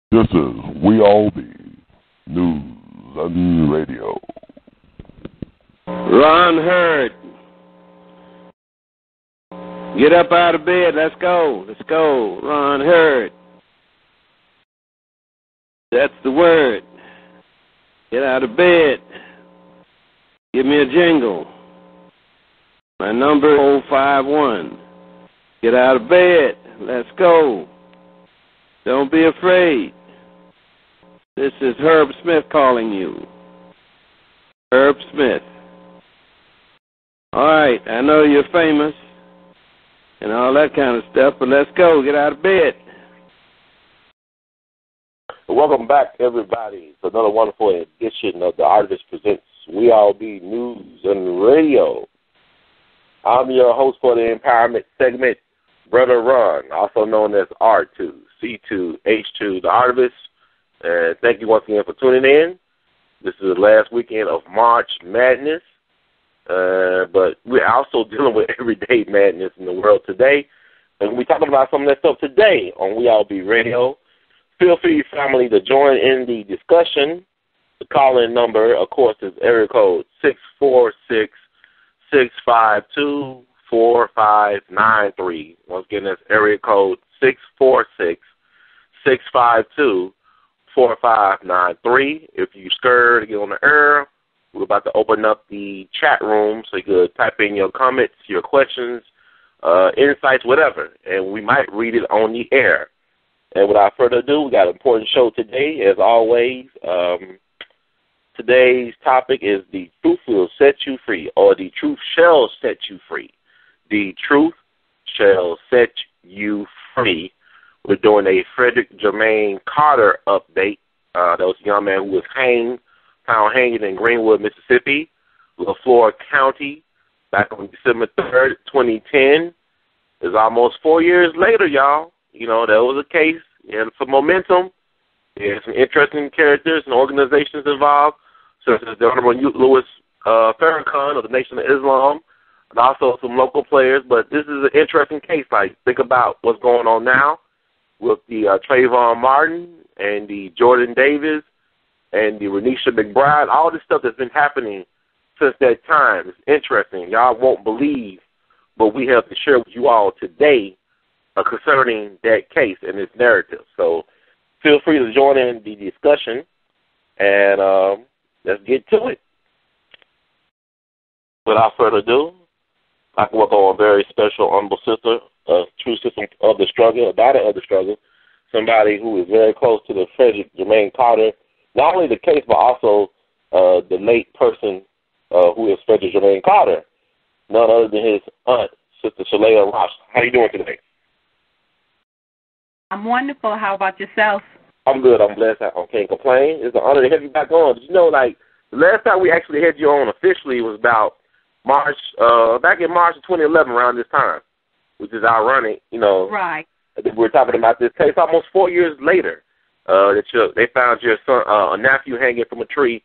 This is We All Be News and Radio. Ron Hurd. Get up out of bed. Let's go. Let's go. Ron Hurd. That's the word. Get out of bed. Give me a jingle. My number 051. Get out of bed. Let's go. Don't be afraid. This is Herb Smith calling you. Herb Smith. All right, I know you're famous and all that kind of stuff, but let's go. Get out of bed. Welcome back, everybody, to another wonderful edition of the Artivist Presents We All Be News and Radio. I'm your host for the empowerment segment, Brother Ron, also known as R2, C2, H2, the Artivist. And thank you once again for tuning in. This is the last weekend of March Madness, but we're also dealing with everyday madness in the world today. And we're talking about some of that stuff today on We All Be Radio. Feel free, family, to join in the discussion. The call-in number, of course, is area code 646-652-4593. Once again, that's area code 646-652-4593. If you're scared to get on the air, we're about to open up the chat room so you could type in your comments, your questions, insights, whatever, and we might read it on the air. And without further ado, we got an important show today, as always. Today's topic is The Truth Will Set You Free, or The Truth Shall Set You Free. The Truth Shall Set You Free. We're doing a Frederick Jermaine Carter update. That was a young man who was found hanging in Greenwood, Mississippi, LaFleur County, back on December 3rd, 2010. It's almost 4 years later, y'all. You know, there was a case and some momentum. There's some interesting characters and organizations involved, such as the Honorable Louis Farrakhan of the Nation of Islam, and also some local players. But this is an interesting case. Like, think about what's going on now with the Trayvon Martin and the Jordan Davis and the Renisha McBride, all this stuff that's been happening since that time. It's interesting. Y'all won't believe what we have to share with you all today concerning that case and its narrative. So feel free to join in the discussion, and let's get to it. Without further ado, I can welcome a very special, humble sister, a true sister of the struggle, a daughter of the struggle, somebody who is very close to the Frederick Jermaine Carter, not only the case, but also the late person who is Frederick Jermaine Carter, none other than his aunt, Sister Shellia. How are you doing today? I'm wonderful. How about yourself? I'm good. I'm blessed. I can't complain. It's an honor to have you back on. Did you know, like, the last time we actually had you on officially was about back in March of 2011, around this time, which is ironic, you know. Right. We're talking about this case almost 4 years later. They found your son, a nephew hanging from a tree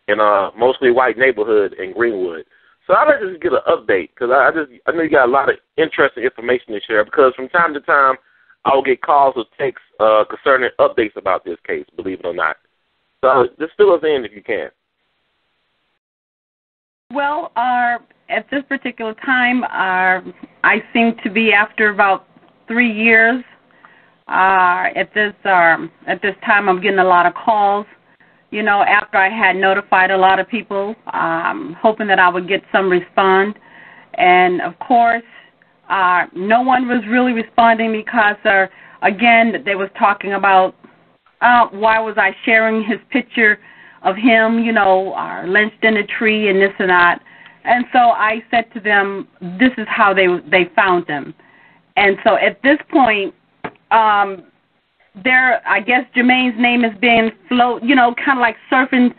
in a mostly white neighborhood in Greenwood. So I'd like to just get an update, because I know you got a lot of interesting information to share, because from time to time I will get calls or texts concerning updates about this case, believe it or not. So just fill us in if you can. Well, at this particular time, I seem to be after about 3 years. At this time, I'm getting a lot of calls. You know, after I had notified a lot of people, hoping that I would get some respond, and of course, no one was really responding because, again, they was talking about why was I sharing his picture of him, you know, lynched in a tree and this and that. And so I said to them, this is how they found him. And so at this point, I guess Jermaine's name is being kind of like surfing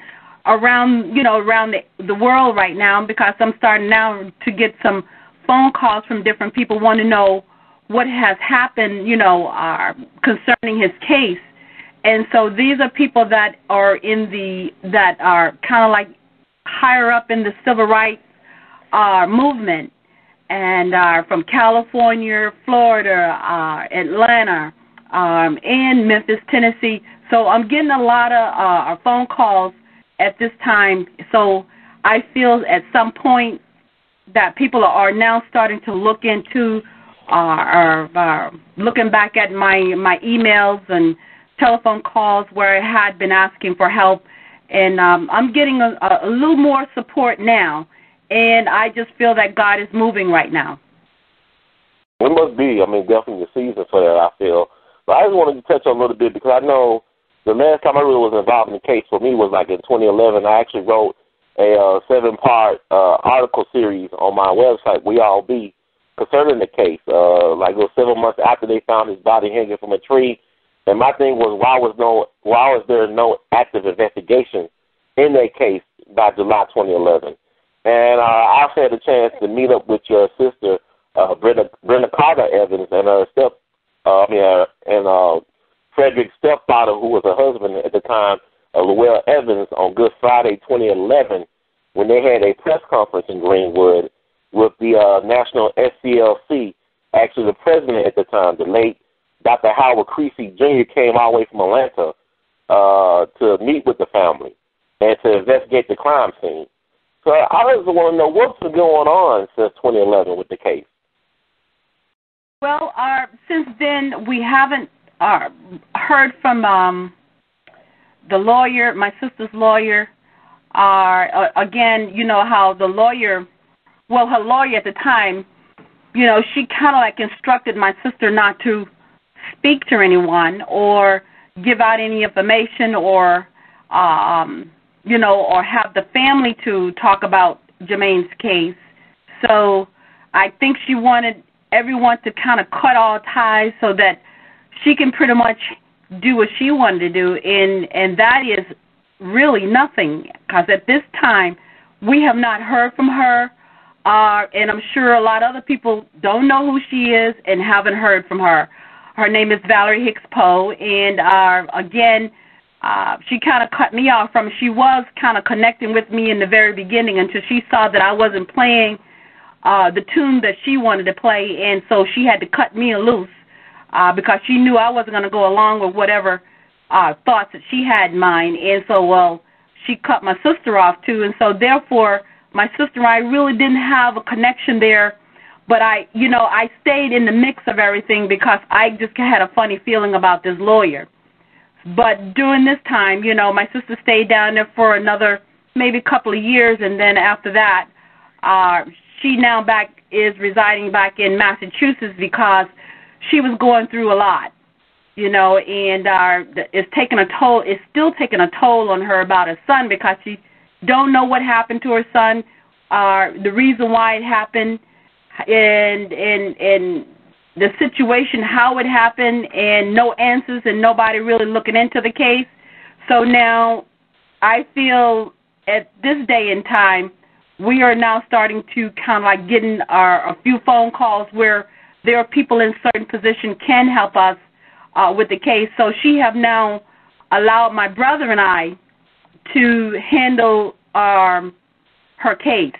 around, around the world right now, because I'm starting now to get some phone calls from different people wanting to know what has happened, concerning his case. And so these are people that are that are kind of like higher up in the civil rights movement, and from California, Florida, Atlanta, in Memphis, Tennessee. So I'm getting a lot of phone calls at this time. So I feel at some point that people are now starting to look into looking back at my emails and telephone calls where I had been asking for help. And I'm getting a little more support now. And I just feel that God is moving right now. It must be. I mean, definitely the season for that, I feel. But I just wanted to touch on a little bit because I know the last time I really was involved in the case for me was like in 2011. I actually wrote a 7-part article series on my website, We All Be, concerning the case. Like it was 7 months after they found his body hanging from a tree. And my thing was, why was there no active investigation in that case by July 2011? And I also had a chance to meet up with your sister, Brenda Carter Evans, and her Frederick's stepfather, who was her husband at the time, Llewellyn Evans, on Good Friday 2011, when they had a press conference in Greenwood with the National SCLC. Actually, the president at the time, the late Dr. Howard Creasy Jr., came all the way from Atlanta to meet with the family and to investigate the crime scene. So I just want to know what's been going on since 2011 with the case. Well, since then, we haven't heard from the lawyer, my sister's lawyer. Again, you know how the lawyer, well, her lawyer at the time, you know, she kind of like instructed my sister not to speak to anyone or give out any information or, you know, or have the family to talk about Jermaine's case. So I think she wanted everyone to kind of cut all ties so that she can pretty much do what she wanted to do, and that is really nothing, because at this time we have not heard from her, and I'm sure a lot of other people don't know who she is and haven't heard from her. Her name is Valerie Hicks Poe, and again, she kind of cut me off from, she was kind of connecting with me in the very beginning until she saw that I wasn't playing the tune that she wanted to play, and so she had to cut me loose because she knew I wasn't going to go along with whatever thoughts that she had in mind. And so, well, she cut my sister off too, and so therefore my sister and I really didn't have a connection there. But I stayed in the mix of everything because I just had a funny feeling about this lawyer. But during this time, you know, my sister stayed down there for another maybe couple of years, and then after that, she now is residing back in Massachusetts because she was going through a lot, you know, and it's taking a toll. It's still taking a toll on her about her son because she don't know what happened to her son, the reason why it happened, and the situation, how it happened, and no answers and nobody really looking into the case. So now I feel at this day and time, we are now starting to kind of like getting a few phone calls where there are people in certain positions can help us with the case. So she have now allowed my brother and I to handle her case.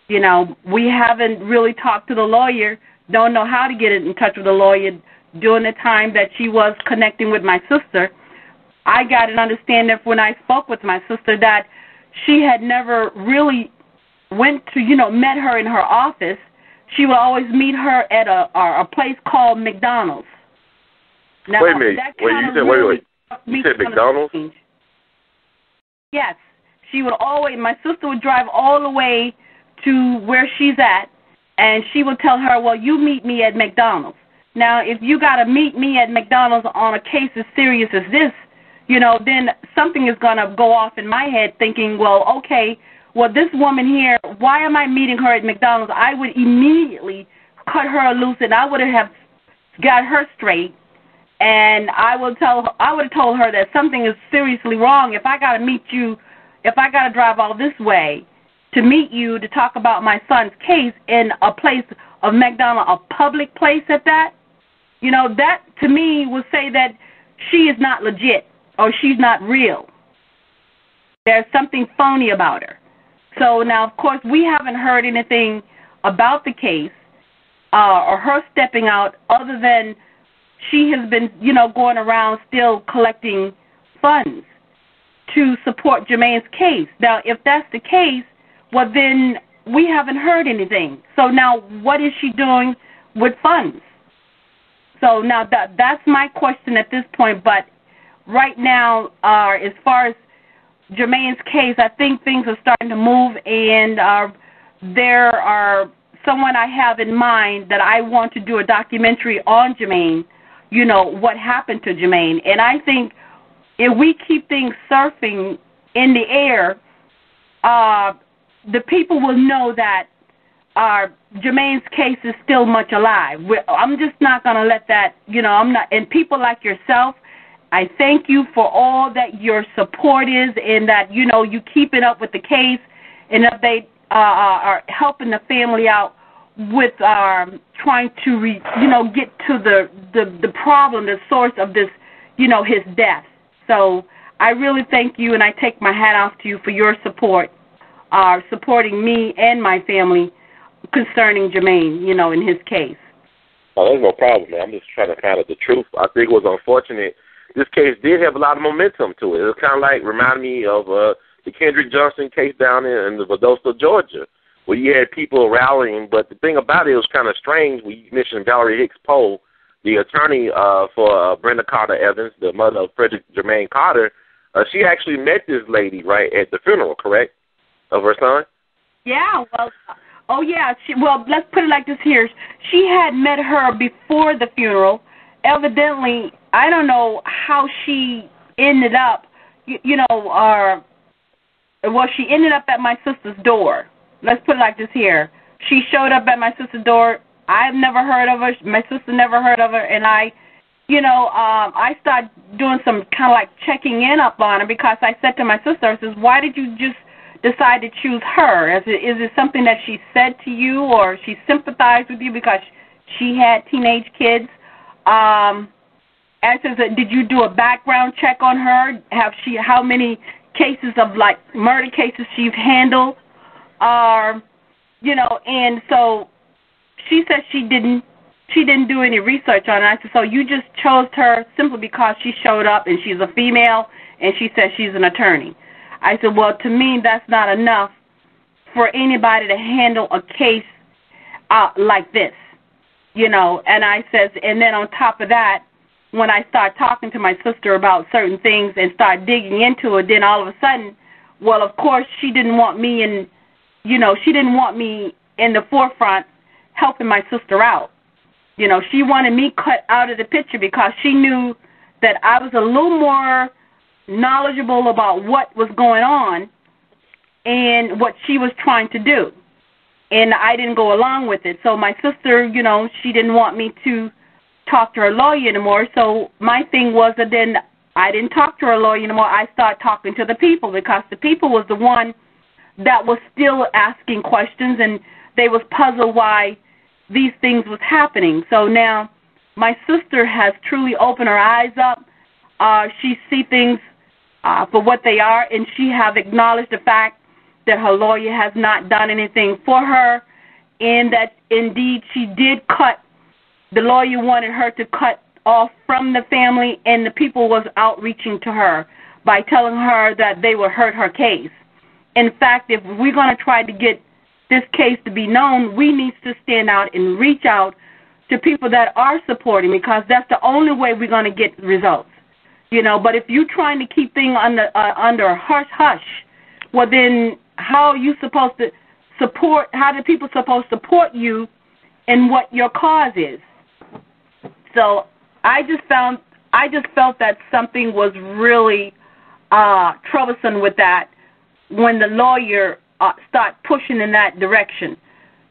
You know, we haven't really talked to the lawyer, don't know how to get in touch with the lawyer during the time that she was connecting with my sister. I got an understanding when I spoke with my sister that she had never really went to, you know, met her in her office. She would always meet her at a place called McDonald's. Now, wait a minute. You said McDonald's? Yes. She would always, my sister would drive all the way to where she's at, and she would tell her, well, you meet me at McDonald's. Now, if you got to meet me at McDonald's on a case as serious as this, you know, then something is going to go off in my head thinking, well, okay, well, this woman here, why am I meeting her at McDonald's? I would immediately cut her loose, and I would have got her straight, and I would have told her that something is seriously wrong. If I got to meet you, if I got to drive all this way to meet you to talk about my son's case in a place of McDonald's, a public place at that, you know, that to me would say that she is not legit or she's not real. There's something phony about her. So now, of course, we haven't heard anything about the case or her stepping out other than she has been, going around still collecting funds to support Jermaine's case. Now, if that's the case, well, then we haven't heard anything. So now what is she doing with funds? So now that's my question at this point. But right now, as far as Jermaine's case, I think things are starting to move, and there are someone I have in mind that I want to do a documentary on Jermaine, what happened to Jermaine. And I think if we keep things surfing in the air, the people will know that Jermaine's case is still much alive. I'm just not going to let that, I'm not. And people like yourself, I thank you for all that your support is, and that, you keeping up with the case, and that they are helping the family out with trying to, get to the problem, the source of this, his death. So I really thank you, and I take my hat off to you for your support, supporting me and my family concerning Jermaine, in his case. Oh, there's no problem, man. I'm just trying to find out the truth. I think it was unfortunate. This case did have a lot of momentum to it. It was kind of like, reminded me of the Kendrick Johnson case down in Valdosta, Georgia, where you had people rallying. But the thing about it was kind of strange. We mentioned Valerie Hicks Poe, the attorney for Brenda Carter Evans, the mother of Frederick Jermaine Carter. She actually met this lady, right, at the funeral, correct, of her son? Yeah, well, yeah. Let's put it like this here. She had met her before the funeral. Evidently, I don't know how she ended up, she ended up at my sister's door. Let's put it like this here. She showed up at my sister's door. I've never heard of her. My sister never heard of her. And I started doing some kind of like checking in up on her, because I said to my sister, I says, why did you just decide to choose her? Is it something that she said to you, or she sympathized with you because she had teenage kids? I says, did you do a background check on her? How many cases of like murder cases she's handled? And so she said she didn't do any research on her. I said, so you just chose her simply because she showed up and she's a female and she says she's an attorney. I said, well, to me, that's not enough for anybody to handle a case like this, And I says, and then on top of that, when I start talking to my sister about certain things and start digging into it, then all of a sudden, well, of course, she didn't want me in the forefront helping my sister out. She wanted me cut out of the picture because she knew that I was a little more knowledgeable about what was going on and what she was trying to do. And I didn't go along with it. So my sister, she didn't want me to talk to her lawyer anymore. So my thing was that then I didn't talk to her lawyer anymore. I started talking to the people, because the people was the one that was still asking questions, and they was puzzled why these things was happening. So now my sister has truly opened her eyes up. She see things for what they are, and she have acknowledged the fact that her lawyer has not done anything for her, and that indeed she did cut. The lawyer wanted her to cut off from the family, and the people was outreaching to her by telling her that they would hurt her case. In fact, if we're going to try to get this case to be known, we need to stand out and reach out to people that are supporting, because that's the only way we're going to get results. But if you're trying to keep things under hush-hush, well, then how are you supposed to support, how are people supposed to support you in what your cause is? So I just felt that something was really troublesome with that when the lawyer start pushing in that direction,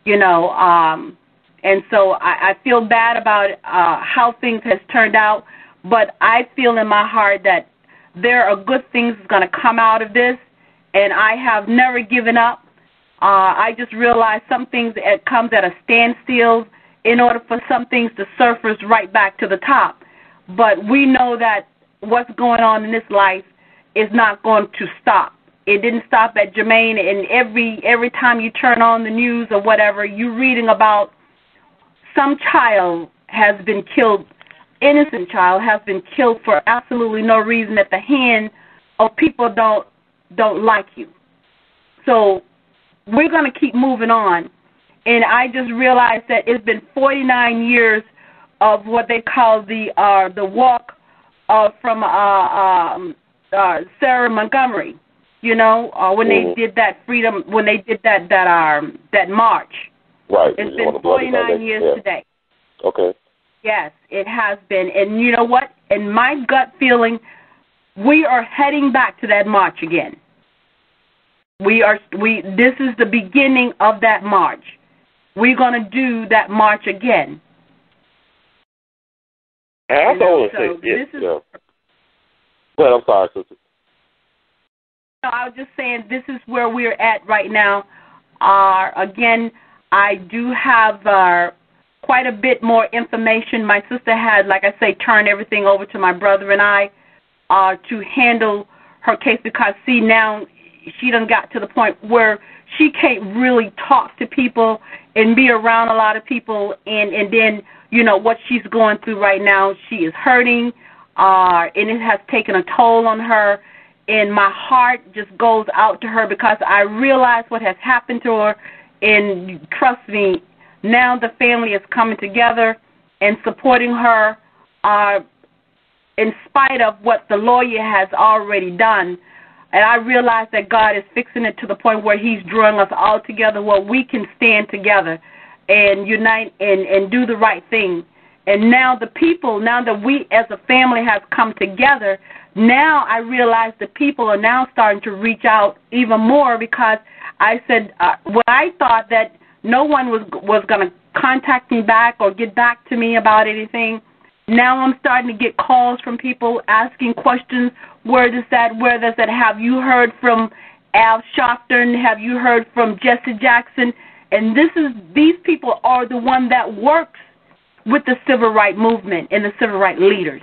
and so I feel bad about how things has turned out, but I feel in my heart that there are good things going to come out of this, and I have never given up. I just realized some things, it comes at a standstill in order for some things to surface right back to the top. But we know that what's going on in this life is not going to stop. It didn't stop at Jermaine, and every time you turn on the news or whatever, you're reading about some child has been killed innocent child has been killed for absolutely no reason at the hand of people don't like you. So we're going to keep moving on. And I just realized that it's been 49 years of what they call the walk from Sarah Montgomery. You know, when they did that freedom, when they did that march. Right. It's been 49 years today. Okay. Yes, it has been. And you know what? In my gut feeling, we are heading back to that march again. This is the beginning of that march. We're going to do that march again. I don't say yes. Well, I'm sorry, sister. No, I was just saying this is where we're at right now. Again, I do have quite a bit more information. My sister had, like I say, turned everything over to my brother and I to handle her case because, see, now she done got to the point where she can't really talk to people and be around a lot of people, and then, you know, what she's going through right now, she is hurting, and it has taken a toll on her, and my heart just goes out to her because I realize what has happened to her, and trust me, now the family is coming together and supporting her in spite of what the lawyer has already done. And I realize that God is fixing it to the point where he's drawing us all together where we can stand together and unite and do the right thing. And now the people, now that we as a family have come together, now I realize the people are now starting to reach out even more because I said, when I thought that no one was going to contact me back or get back to me about anything, now I'm starting to get calls from people asking questions. Where does that? Have you heard from A.L.L? Have you heard from Jesse Jackson? And these people are the one that works with the civil rights movement and the civil rights leaders.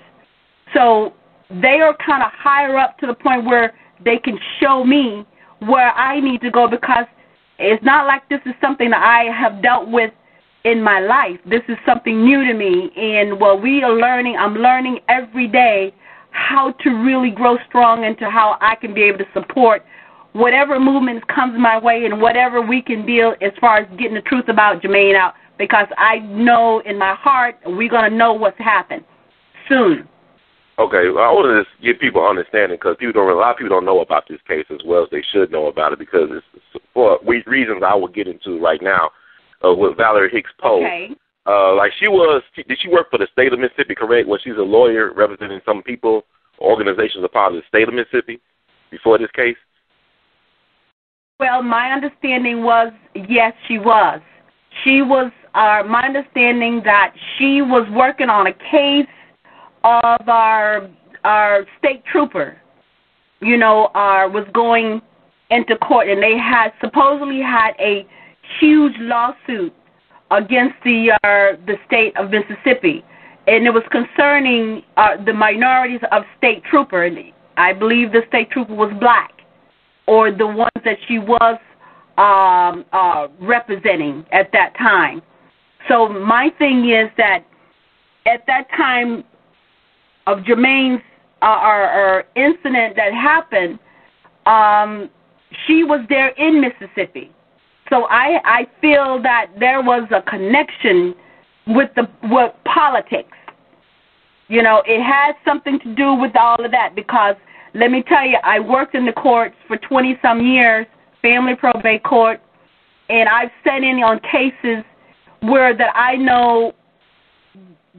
So they are kind of higher up to the point where they can show me where I need to go because it's not like this is something that I have dealt with in my life. This is something new to me, and what we are learning, I'm learning every day how to really grow strong into how I can be able to support whatever movement comes my way and whatever we can build as far as getting the truth about Jermaine out, because I know in my heart we're going to know what's happened soon. Okay, well, I want to just give people understanding because a lot of people don't know about this case as well as they should know about it because it's for reasons I will get into right now with Valerie Hicks Poe. Okay. Did she work for the state of Mississippi, correct? Was she's a lawyer representing some people, organizations a part of the state of Mississippi before this case? Well, my understanding was, yes, she was. She was, my understanding that she was working on a case of our state trooper, was going into court, and they had supposedly had a huge lawsuit against the state of Mississippi, and it was concerning the minorities of state trooper. And I believe the state trooper was black, or the ones that she was representing at that time. So my thing is that at that time of Jermaine's incident that happened, she was there in Mississippi. So I feel that there was a connection with politics. It had something to do with all of that because, let me tell you, I worked in the courts for 20-some years, family probate court, and I've sat in on cases where that I know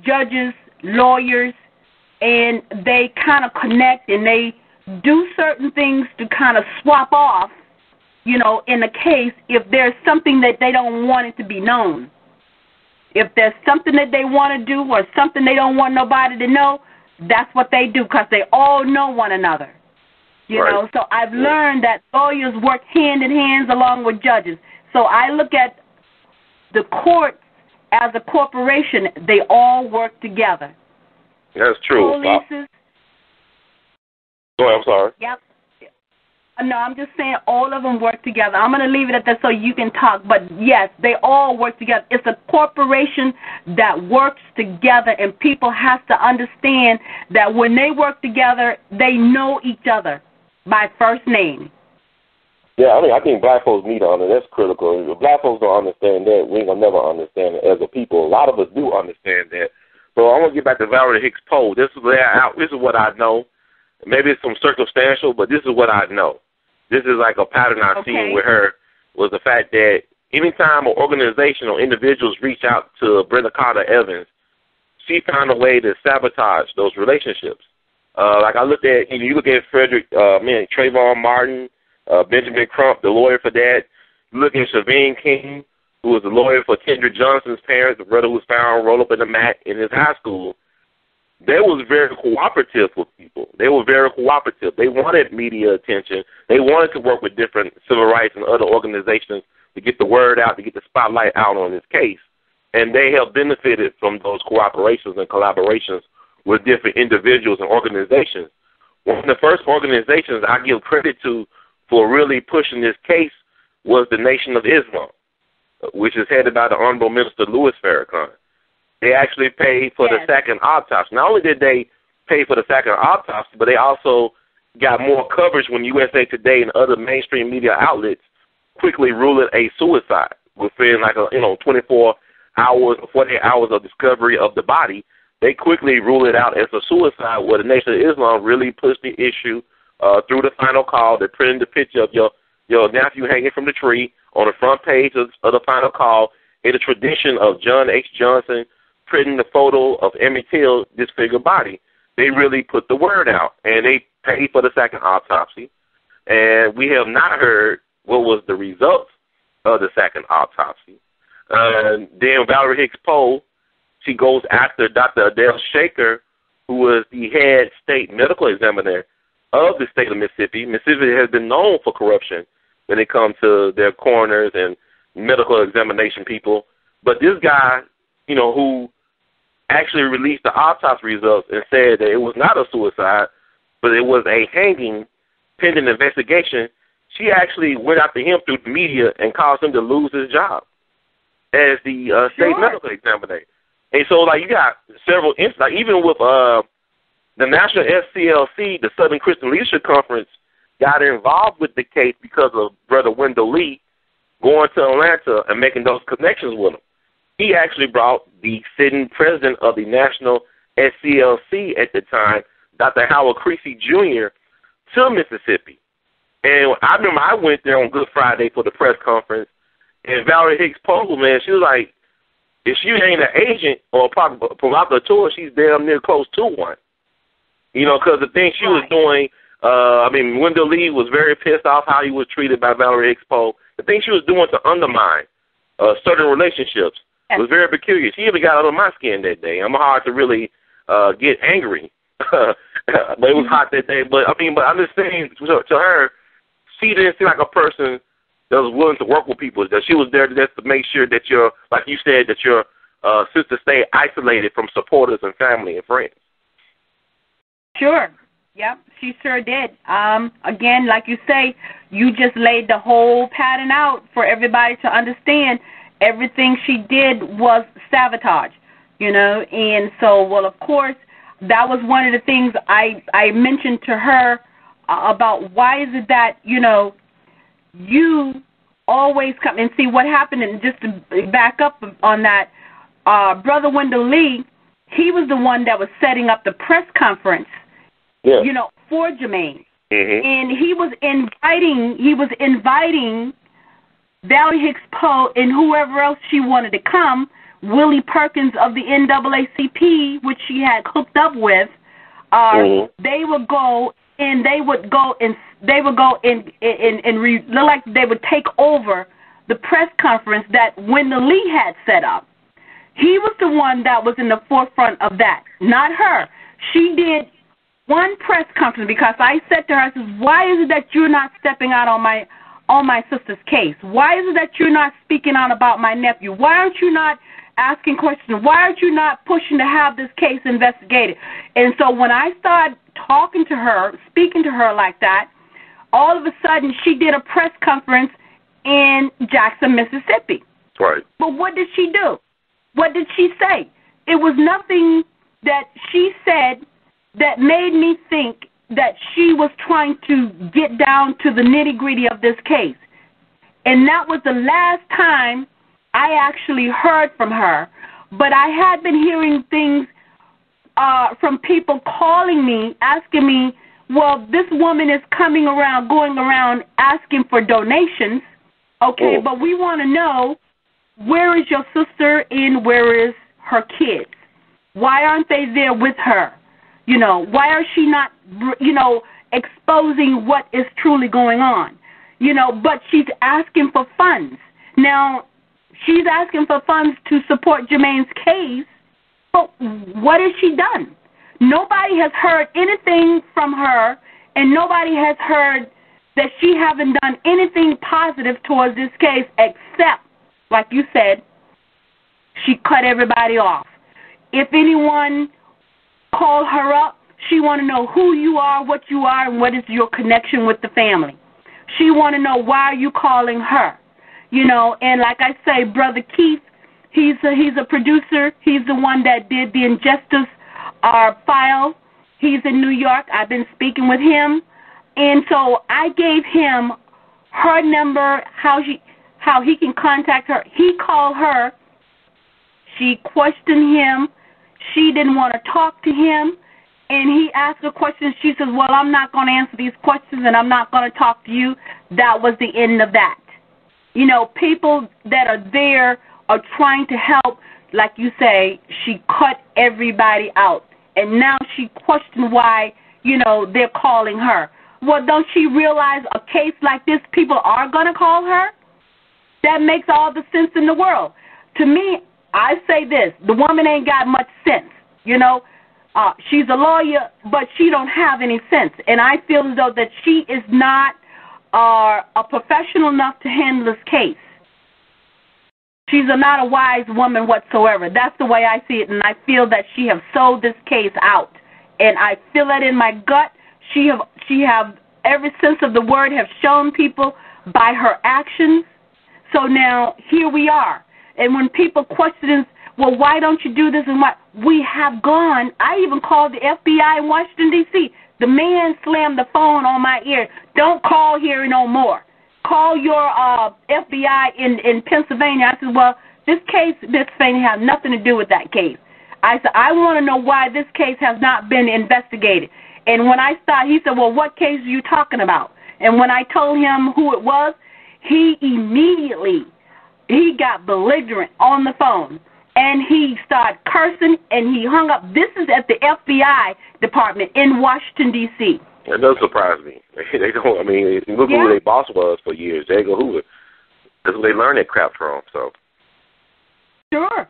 judges, lawyers, and they kind of connect and they do certain things to kind of swap off, in a case if there's something that they don't want it to be known. If there's something that they want to do or something they don't want nobody to know, that's what they do because they all know one another. Right. So I've learned that lawyers work hand in hand along with judges. So I look at the court as a corporation. They all work together. That's true. Polices. Go ahead, I'm sorry. Yep. No, I'm just saying all of them work together. I'm going to leave it at that so you can talk. But, yes, they all work together. It's a corporation that works together, and people have to understand that when they work together, they know each other by first name. Yeah, I think black folks need to understand. That's critical. If black folks don't understand that, we ain't going to never understand it as a people. A lot of us do understand that. So I want to get back to Valerie Hicks Poe. This is what I know. Maybe it's some circumstantial, but this is what I know. This is like a pattern I've seen with her, was the fact that anytime an organization or individuals reach out to Brenda Carter Evans, she found a way to sabotage those relationships. Like I looked at, you look at Frederick, Trayvon Martin, Benjamin Crump, the lawyer for that. You look at Shaveen King, who was the lawyer for Kendrick Johnson's parents, the brother who was found rolled up in the mat in his high school. They was very cooperative with people. They were very cooperative. They wanted media attention. They wanted to work with different civil rights and other organizations to get the word out, to get the spotlight out on this case. And they have benefited from those cooperations and collaborations with different individuals and organizations. One of the first organizations I give credit to for really pushing this case was the Nation of Islam, which is headed by the Honorable Minister Louis Farrakhan. They actually paid for the second autopsy. Not only did they pay for the second autopsy, but they also got more coverage when USA Today and other mainstream media outlets quickly ruled it a suicide within 24 hours or 48 hours of discovery of the body. They quickly ruled it out as a suicide, where the Nation of Islam really pushed the issue through the final call. They printed the picture of your nephew hanging from the tree on the front page of the final call, in the tradition of John H. Johnson printing the photo of Emmett Till's disfigured body. They really put the word out, and they paid for the second autopsy. And we have not heard what was the results of the second autopsy. Then Valerie Hicks Poe, she goes after Dr. Adele Shaker, who was the head state medical examiner of the state of Mississippi. Mississippi has been known for corruption when it comes to their coroners and medical examination people. But this guy, who actually released the autopsy results and said that it was not a suicide, but it was a hanging pending investigation, she actually went after him through the media and caused him to lose his job as the state medical examiner. And so, you got several instances, even with the National SCLC, the Southern Christian Leadership Conference, got involved with the case because of Brother Wendell Lee going to Atlanta and making those connections with him. He actually brought the sitting president of the National SCLC at the time, Dr. Howard Creasy Jr., to Mississippi. And I remember I went there on Good Friday for the press conference, and Valerie Hicks Poe, man, she was like, if she ain't an agent or a provocateur, she's damn near close to one. Because the thing she was doing, Wendell Lee was very pissed off how he was treated by Valerie Hicks Poe. The thing she was doing to undermine certain relationships was very peculiar. She even got under my skin that day. I'm hard to really get angry, but it was hot that day. But I'm just saying to her, she didn't seem like a person that was willing to work with people. That she was there just to make sure that like you said, that your sister stayed isolated from supporters and family and friends. Sure. Yep, she sure did. Again, like you say, you just laid the whole pattern out for everybody to understand. Everything she did was sabotage, and so, well, of course, that was one of the things I mentioned to her about why is it that, you always come and see what happened. And just to back up on that, Brother Wendell Lee, he was the one that was setting up the press conference, for Jermaine. Mm-hmm. And he was inviting Valerie Hicks Poe and whoever else she wanted to come, Willie Perkins of the NAACP, which she had hooked up with. They would go and look like they would take over the press conference that Wendell Lee had set up. He was the one that was in the forefront of that, not her. She did one press conference because I said to her, I said, why is it that you're not stepping out on my sister's case? Why is it that you're not speaking out about my nephew? Why aren't you not asking questions? Why aren't you not pushing to have this case investigated? And so when I started talking to her, speaking to her like that, all of a sudden she did a press conference in Jackson, Mississippi. Right. But what did she do? What did she say? It was nothing that she said that made me think that she was trying to get down to the nitty-gritty of this case. And that was the last time I actually heard from her. But I had been hearing things from people calling me, asking me, well, this woman is going around asking for donations. Okay, but we want to know, where is your sister and where is her kids? Why aren't they there with her? You know, why is she not, exposing what is truly going on? You know, but she's asking for funds. Now, she's asking for funds to support Jermaine's case, but what has she done? Nobody has heard anything from her, and nobody has heard that she haven't done anything positive towards this case except, like you said, she cut everybody off. If anyone called her up, she want to know who you are, what you are, and what is your connection with the family. She want to know, why are you calling her? You know, and like I say, Brother Keith, he's a producer. He's the one that did the Injustice file. He's in New York. I've been speaking with him. And so I gave him her number, how he can contact her. He called her. She questioned him. She didn't want to talk to him. And he asked her questions. She says, well, I'm not going to answer these questions, and I'm not going to talk to you. That was the end of that. You know, people that are there are trying to help. Like you say, she cut everybody out. And now she questioned why, they're calling her. Well, don't she realize a case like this, people are going to call her? That makes all the sense in the world. To me, I say this, the woman ain't got much sense, she's a lawyer, but she don't have any sense. And I feel as though that she is not a professional enough to handle this case. She's not a wise woman whatsoever. That's the way I see it, and I feel that she have sold this case out. And I feel it in my gut. She have every sense of the word have shown people by her actions. So now here we are. And when people question, well, why don't you do this and what? We have gone. I even called the FBI in Washington, D.C. The man slammed the phone on my ear. Don't call here no more. Call your FBI in Pennsylvania. I said, well, this case, Pennsylvania, has nothing to do with that case. I said, I want to know why this case has not been investigated. And when I started, he said, well, what case are you talking about? And when I told him who it was, he immediately, he got belligerent on the phone. And he started cursing, and he hung up. This is at the FBI department in Washington, D.C. It does surprise me. They don't. I mean, look who their boss was for years. J. Edgar Hoover. That's where they learned that crap from. So. Sure.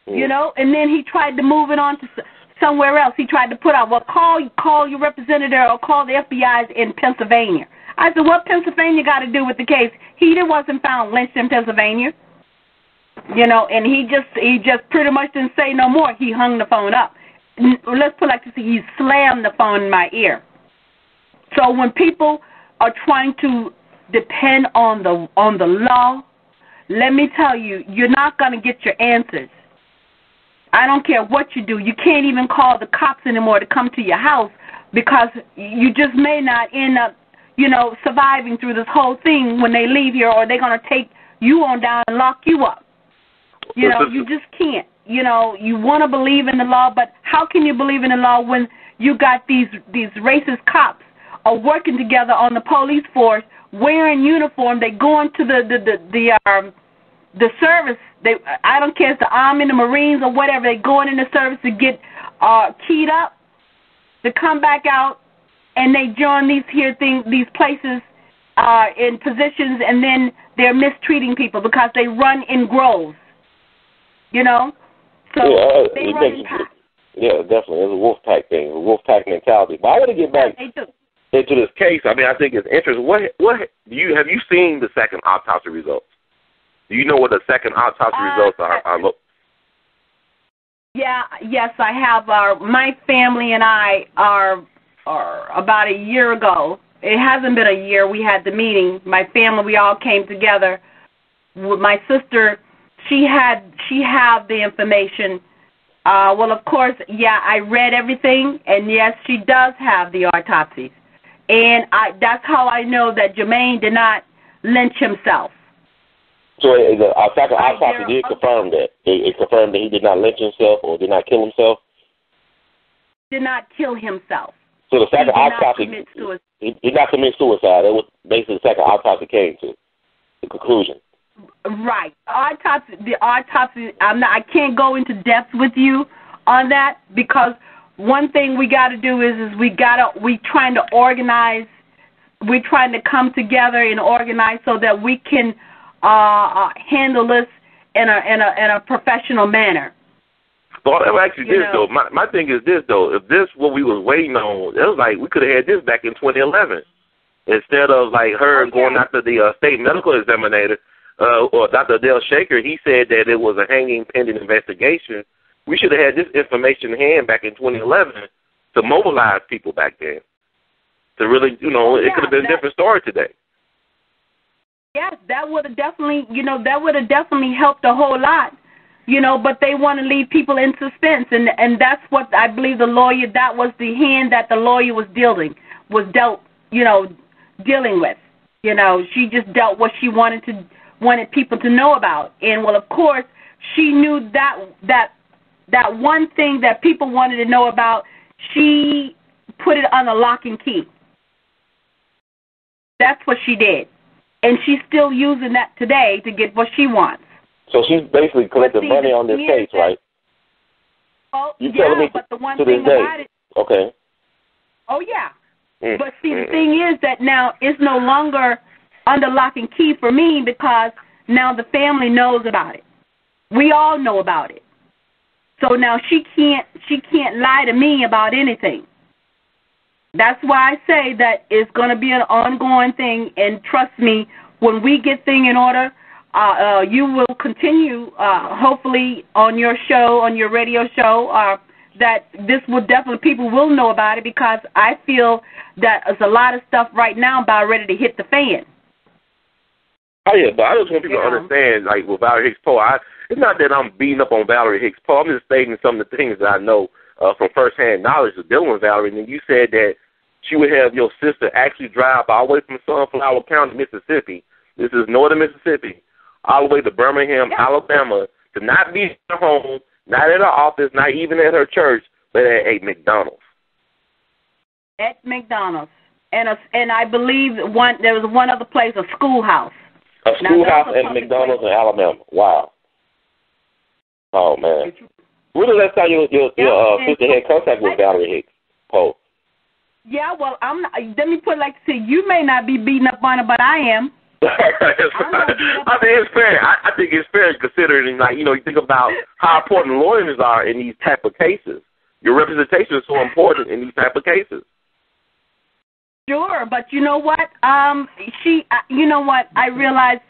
And then he tried to move it on to somewhere else. He tried to put out, well, call your representative or call the FBI's in Pennsylvania. I said, what Pennsylvania got to do with the case? He wasn't found lynched in Pennsylvania. And he just pretty much didn't say no more. He hung the phone up. Let's put it like this: he slammed the phone in my ear. So when people are trying to depend on the law, let me tell you, you're not going to get your answers. I don't care what you do. You can't even call the cops anymore to come to your house because you just may not end up, surviving through this whole thing when they leave here, or they're going to take you on down and lock you up. You just can't. You want to believe in the law, but how can you believe in the law when you got these racist cops are working together on the police force, wearing uniform? They go into the service. I don't care if it's the Army, the Marines, or whatever. They go in the service to get keyed up, to come back out, and they join these places in positions, and then they're mistreating people because they run in groves. So they run in packs. Yeah, definitely. It's a wolf pack thing, a wolf pack mentality. But I want to get back into this case. I mean, I think it's interesting. What have you seen the second autopsy results? Do you know what the second autopsy results are? Yes, I have. My family and I are about a year ago, it hasn't been a year. We had the meeting. My family, we all came together. My sister, she had the information. Well, of course, yeah, I read everything, and yes, she does have the autopsies. And that's how I know that Jermaine did not lynch himself. So the autopsy did confirm that. It confirmed that he did not lynch himself or did not kill himself? Did not kill himself. So the second autopsy, he did not commit suicide. That was basically the second autopsy came to the conclusion. Right. The autopsy, I can't go into depth with you on that, because one thing we got to do is we trying to organize. We're trying to come together and organize so that we can handle this in a professional manner. Well, actually, this though. My thing is this though. If this what we was waiting on, it was like we could have had this back in 2011 instead of like her going after the state medical examiner or Dr. Adele Shaker. He said that it was a hanging pending investigation. We should have had this information in hand back in 2011 to mobilize people back then. To really, it could have been a different story today. Yes, that would have definitely, helped a whole lot, but they want to leave people in suspense, and that's what I believe that was the hand that the lawyer was dealing with. She just dealt what she wanted people to know about. And, well, of course, she knew that one thing that people wanted to know about, she put it on a lock and key. That's what she did. And she's still using that today to get what she wants. So she's basically collecting money on this case, right? Oh, yeah, but the one thing about it... Okay. Oh, yeah. But see, the thing is that now it's no longer under lock and key for me, because now the family knows about it. We all know about it. So now she can't lie to me about anything. That's why I say that it's going to be an ongoing thing, and trust me, when we get things in order, you will continue, hopefully, on your show, on your radio show, that this will definitely, people will know about it, because I feel that there's a lot of stuff right now about ready to hit the fan. Oh, yeah, but I just want people to understand, like, with Valerie Hicks Poe, it's not that I'm beating up on Valerie Hicks Poe. I'm just stating some of the things that I know from firsthand knowledge of dealing with Valerie. And then you said that she would have your sister actually drive all the way from Sunflower County, Mississippi. This is northern Mississippi, all the way to Birmingham, Alabama, to not be at her home, not at her office, not even at her church, but at a McDonald's. At McDonald's. And I believe there was one other place, a schoolhouse. A schoolhouse and McDonald's in Alabama. Wow. Oh, man. When the last time your sister had contact with Valerie Hicks Poe? Yeah, well, let me put it like this. You may not be beating up on her, but I am. I mean, it's fair. I think it's fair considering, like, you think about how important lawyers are in these type of cases. Your representation is so important in these type of cases. Sure, but you know what? I realized,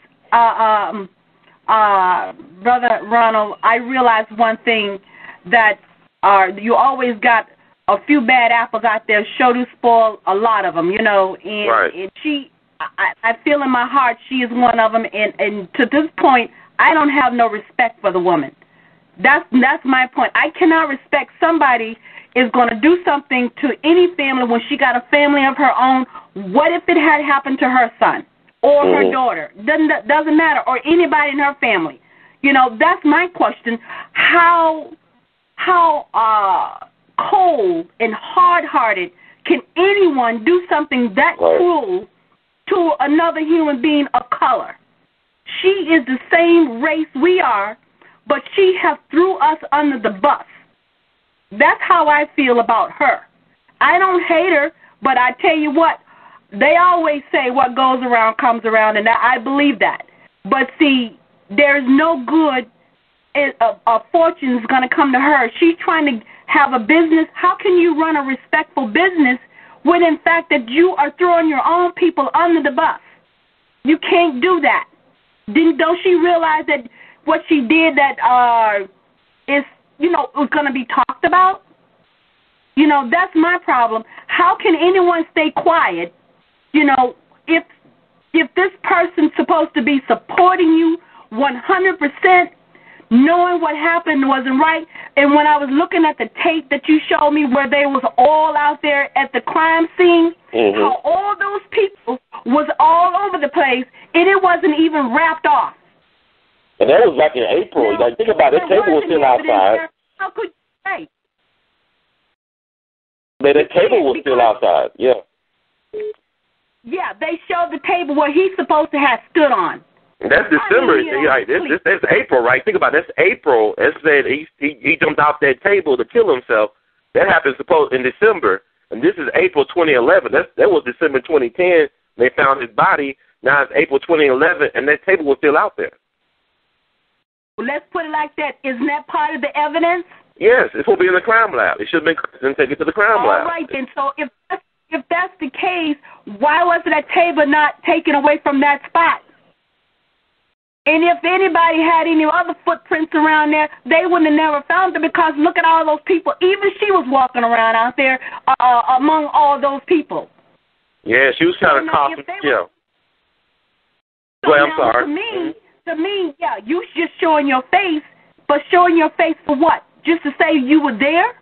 Brother Ronald, I realized one thing, that you always got a few bad apples out there, sure to spoil a lot of them, and, right. And I feel in my heart she is one of them, and to this point, I don't have no respect for the woman. That's my point. I cannot respect somebody is going to do something to any family when she got a family of her own. What if it had happened to her son or her daughter? Doesn't matter, or anybody in her family. That's my question. How cold and hard-hearted can anyone do something that cruel to another human being of color? She is the same race we are, but she has threw us under the bus. That's how I feel about her. I don't hate her, but I tell you what, they always say what goes around comes around, and I believe that. But see, there's no good, a fortune is going to come to her. She's trying to have a business. How can you run a respectful business when, in fact, that you are throwing your own people under the bus? You can't do that. Don't she realize that what she did that is, is going to be talked about? That's my problem. How can anyone stay quiet, you know, if this person's supposed to be supporting you 100%, knowing what happened wasn't right, and when I was looking at the tape that you showed me where they was all out there at the crime scene, how all those people was all over the place, and it wasn't even wrapped off. And that was back in April. Now, like, think about it, that table was still outside. How could you say? But the table was still outside, yeah. Yeah, they showed the table where he's supposed to have stood on. And that's December. That's April, right? Think about it. That's April. It said he jumped off that table to kill himself. That happened in December, and this is April 2011. That was December 2010. They found his body. Now it's April 2011, and that table was still out there. Well, let's put it like that. Isn't that part of the evidence? Yes, it's supposed to be in the crime lab. It should have been take it to the crime lab. All right, then. So if that's the case, why wasn't that table not taken away from that spot? And if anybody had any other footprints around there, they wouldn't have never found them, because look at all those people. Even she was walking around out there among all those people. Yeah, she was kind of coughing. Yeah. So well, I'm sorry. To me, yeah, you just showing your face, but showing your face for what? Just to say you were there?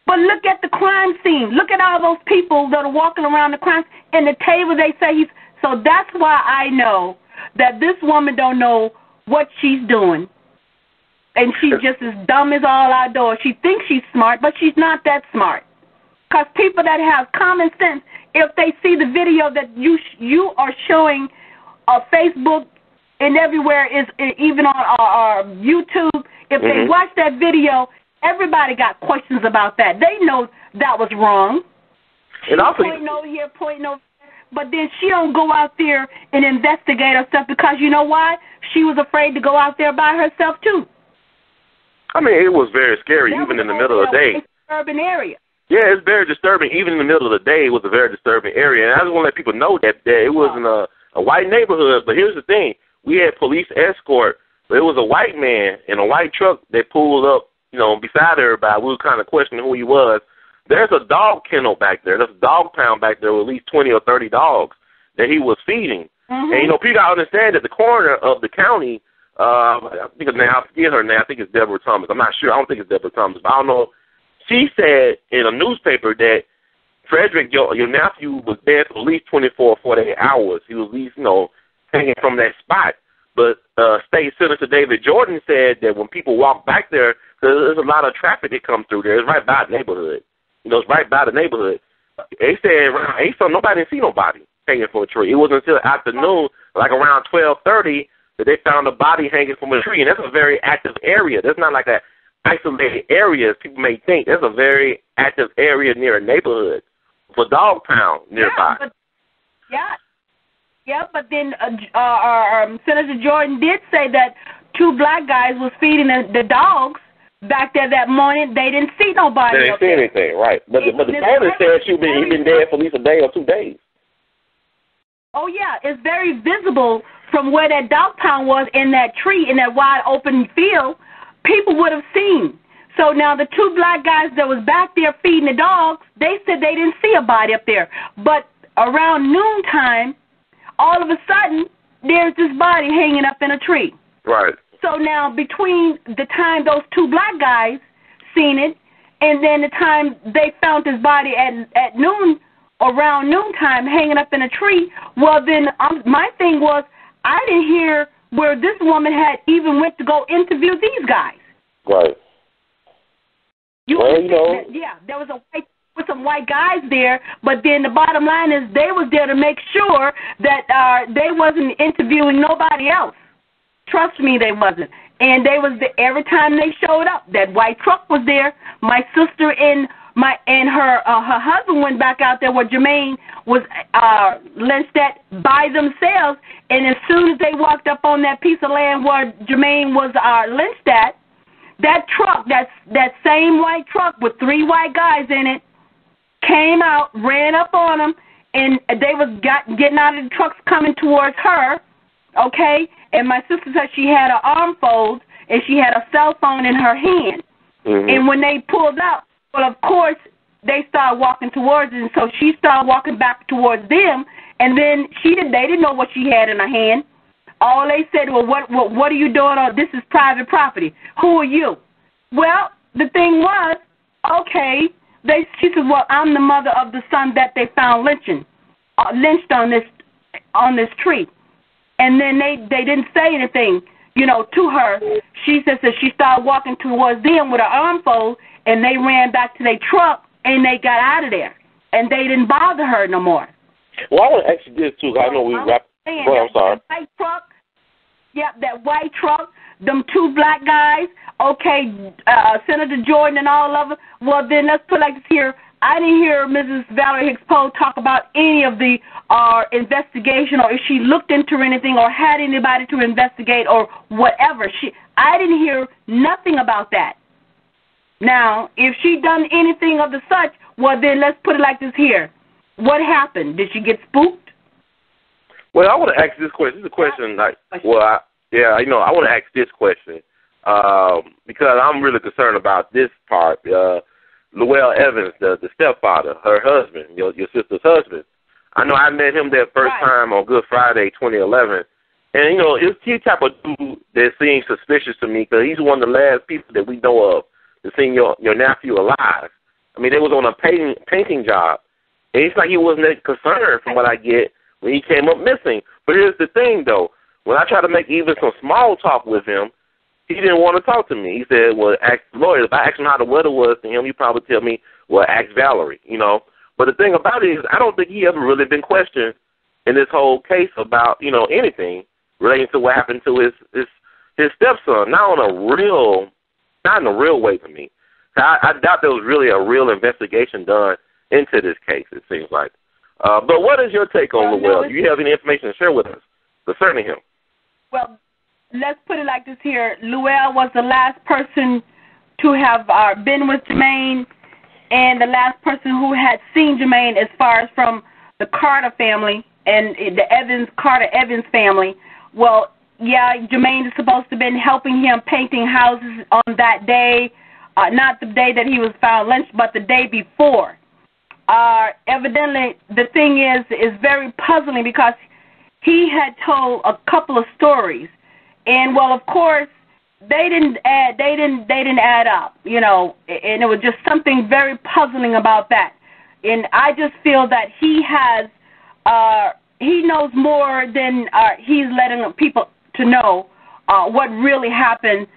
But look at the crime scene. Look at all those people that are walking around the crime scene, and the table they say he's. So that's why I know that this woman don't know what she's doing. And she's just as dumb as all outdoors. She thinks she's smart, but she's not that smart. Because people that have common sense, if they see the video that you are showing on Facebook and everywhere, is even on our YouTube, if they watch that video, everybody got questions about that. They know that was wrong. And also, pointing over here, pointing over there. But then she don't go out there and investigate herself, because you know why? She was afraid to go out there by herself, too. I mean, it was very scary, even in the middle of the day. Urban area. Yeah, it's very disturbing. Even in the middle of the day, it was a very disturbing area. And I just want to let people know that it wasn't a white neighborhood. But here's the thing. We had police escort, but it was a white man in a white truck that pulled up, beside everybody. We were kind of questioning who he was. There's a dog kennel back there. There's a dog pound back there with at least 20 or 30 dogs that he was feeding. And, people got to understand that the coroner of the county, I forget her name. I think it's Deborah Thomas. I'm not sure. I don't think it's Deborah Thomas, but I don't know. She said in a newspaper that Frederick, your nephew, was dead for at least 24 or 48 hours. He was at least, hanging from that spot. But State Senator David Jordan said that when people walk back there, there's a lot of traffic that comes through there. It's right by the neighborhood. It's right by the neighborhood. They said around 8, so nobody didn't see nobody hanging from a tree. It wasn't until afternoon, like around 12:30, that they found a body hanging from a tree. And that's a very active area. That's not like an isolated area, as people may think. That's a very active area near a neighborhood with a dog pound nearby. But then Senator Jordan did say that 2 black guys was feeding the dogs back there that morning. They didn't see nobody. They didn't see anything, right? But the coroner said he'd been dead for at least a day or 2 days. Oh, yeah. It's very visible from where that dog pound was in that tree, in that wide open field. People would have seen. So now the 2 black guys that was back there feeding the dogs, they said they didn't see a body up there. But around noontime, all of a sudden, there's this body hanging up in a tree. Right. So now between the time those 2 black guys seen it and then the time they found his body at noon, around noontime, hanging up in a tree, well, then my thing was I didn't hear where this woman had even went to go interview these guys. Right. Yeah, there was with some white guys there, but then the bottom line is they was there to make sure that they wasn't interviewing nobody else. Trust me, they wasn't. And they was there every time they showed up. That white truck was there. My sister and her husband went back out there where Jermaine was lynched at by themselves. And as soon as they walked up on that piece of land where Jermaine was lynched at, that truck, that same white truck with 3 white guys in it, came out, ran up on them, and they was getting out of the trucks coming towards her, okay? And my sister said she had her arm folded, and she had a cell phone in her hand. And when they pulled out, well, of course, they started walking towards it, and so she started walking back towards them, And then they didn't know what she had in her hand. All they said, well, what are you doing? Oh, this is private property. Who are you? Well, the thing was, okay, she said, well, I'm the mother of the son that they found lynched on this tree. And then they didn't say anything, to her. She says that she started walking towards them with her arm folded, and they ran back to their truck, and they got out of there. And they didn't bother her no more. Well, I want to ask you this, too. I know we wrapped. Well, I'm sorry. That white truck, that white truck, them two black guys, okay, Senator Jordan and all of them. Well, then let's put it like this here. I didn't hear Mrs. Valerie Hicks Poe talk about any of the investigation, or if she looked into anything or had anybody to investigate or whatever. I didn't hear nothing about that. Now, if she done anything of the such, well, then let's put it like this here. What happened? Did she get spooked? Well, I want to ask this question. This is a question I want to ask this question because I'm really concerned about this part. Llewellyn Evans, the stepfather, her husband, your sister's husband. I know I met him that first time on Good Friday, 2011. And, it's the type of dude that seems suspicious to me because he's one of the last people that we know of to see your nephew alive. I mean, they was on a painting job. And it's like he wasn't that concerned from what I get when he came up missing. But here's the thing, though. When I tried to make even some small talk with him, he didn't want to talk to me. He said, well, ask the lawyer. If I asked him how the weather was to him, he'd probably tell me, well, ask Valerie, But the thing about it is I don't think he ever really been questioned in this whole case about, anything relating to what happened to his stepson. Not in a real way to me. I doubt there was really a real investigation done into this case, it seems like. But what is your take on Llewellyn? Do you have any information to share with us concerning him? Well, let's put it like this here. Llewellyn was the last person to have been with Jermaine and the last person who had seen Jermaine as far as from the Carter family and the Carter Evans family. Well, yeah, Jermaine is supposed to have been helping him painting houses on that day, not the day that he was found lynched, but the day before. Evidently, the thing is very puzzling because he had told a couple of stories. And well, of course, they didn't add up, and it was just something very puzzling about that. And I just feel that he knows more than he's letting people to know what really happened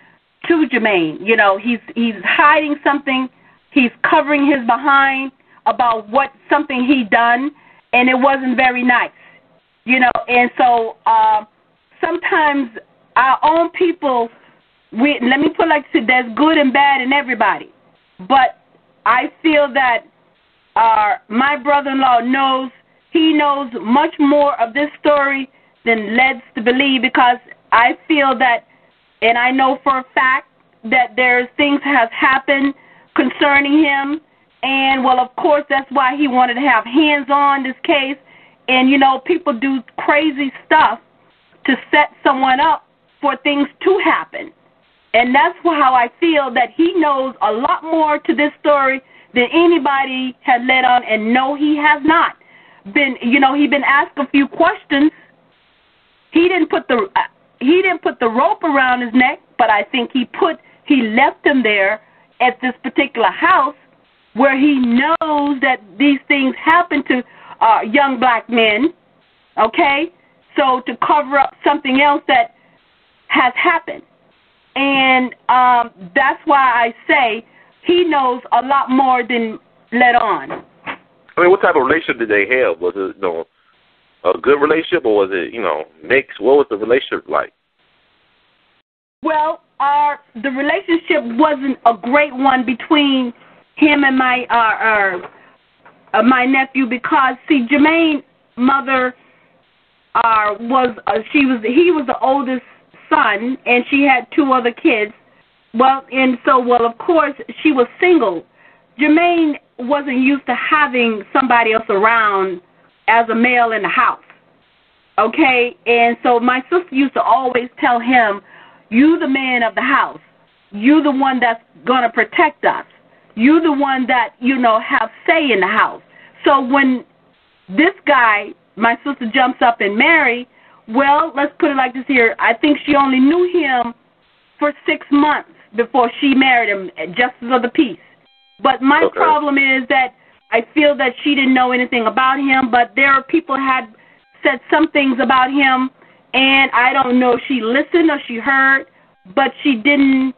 to Jermaine. He's hiding something, he's covering his behind about something he done, and it wasn't very nice, And so sometimes our own people, let me put it like this, there's good and bad in everybody. But I feel that my brother-in-law knows much more of this story than led to believe, because I feel that, and I know for a fact that there's things have happened concerning him. And, well, of course, that's why he wanted to have hands on this case. And, people do crazy stuff to set someone up for things to happen. And that's how I feel that he knows a lot more to this story than anybody had let on. And no, he has not been, he's been asked a few questions. He didn't put the rope around his neck, but I think he left him there at this particular house where he knows that these things happen to young black men, okay? So to cover up something else that has happened. And that's why I say he knows a lot more than let on. I mean, what type of relationship did they have? Was it, a good relationship, or was it, mixed? What was the relationship like? Well, the relationship wasn't a great one between him and my nephew, because see, Jermaine's mother he was the oldest son, and she had two other kids. Well, of course, she was single. Jermaine wasn't used to having somebody else around as a male in the house. Okay, and so my sister used to always tell him, "You the man of the house. You the one that's gonna protect us. You the one that, have say in the house." So when this guy, my sister jumps up and marry. Well, let's put it like this here. I think she only knew him for 6 months before she married him, justice of the peace. But my problem is that I feel that she didn't know anything about him, but there are people had said some things about him, and I don't know if she listened or she heard, but she didn't,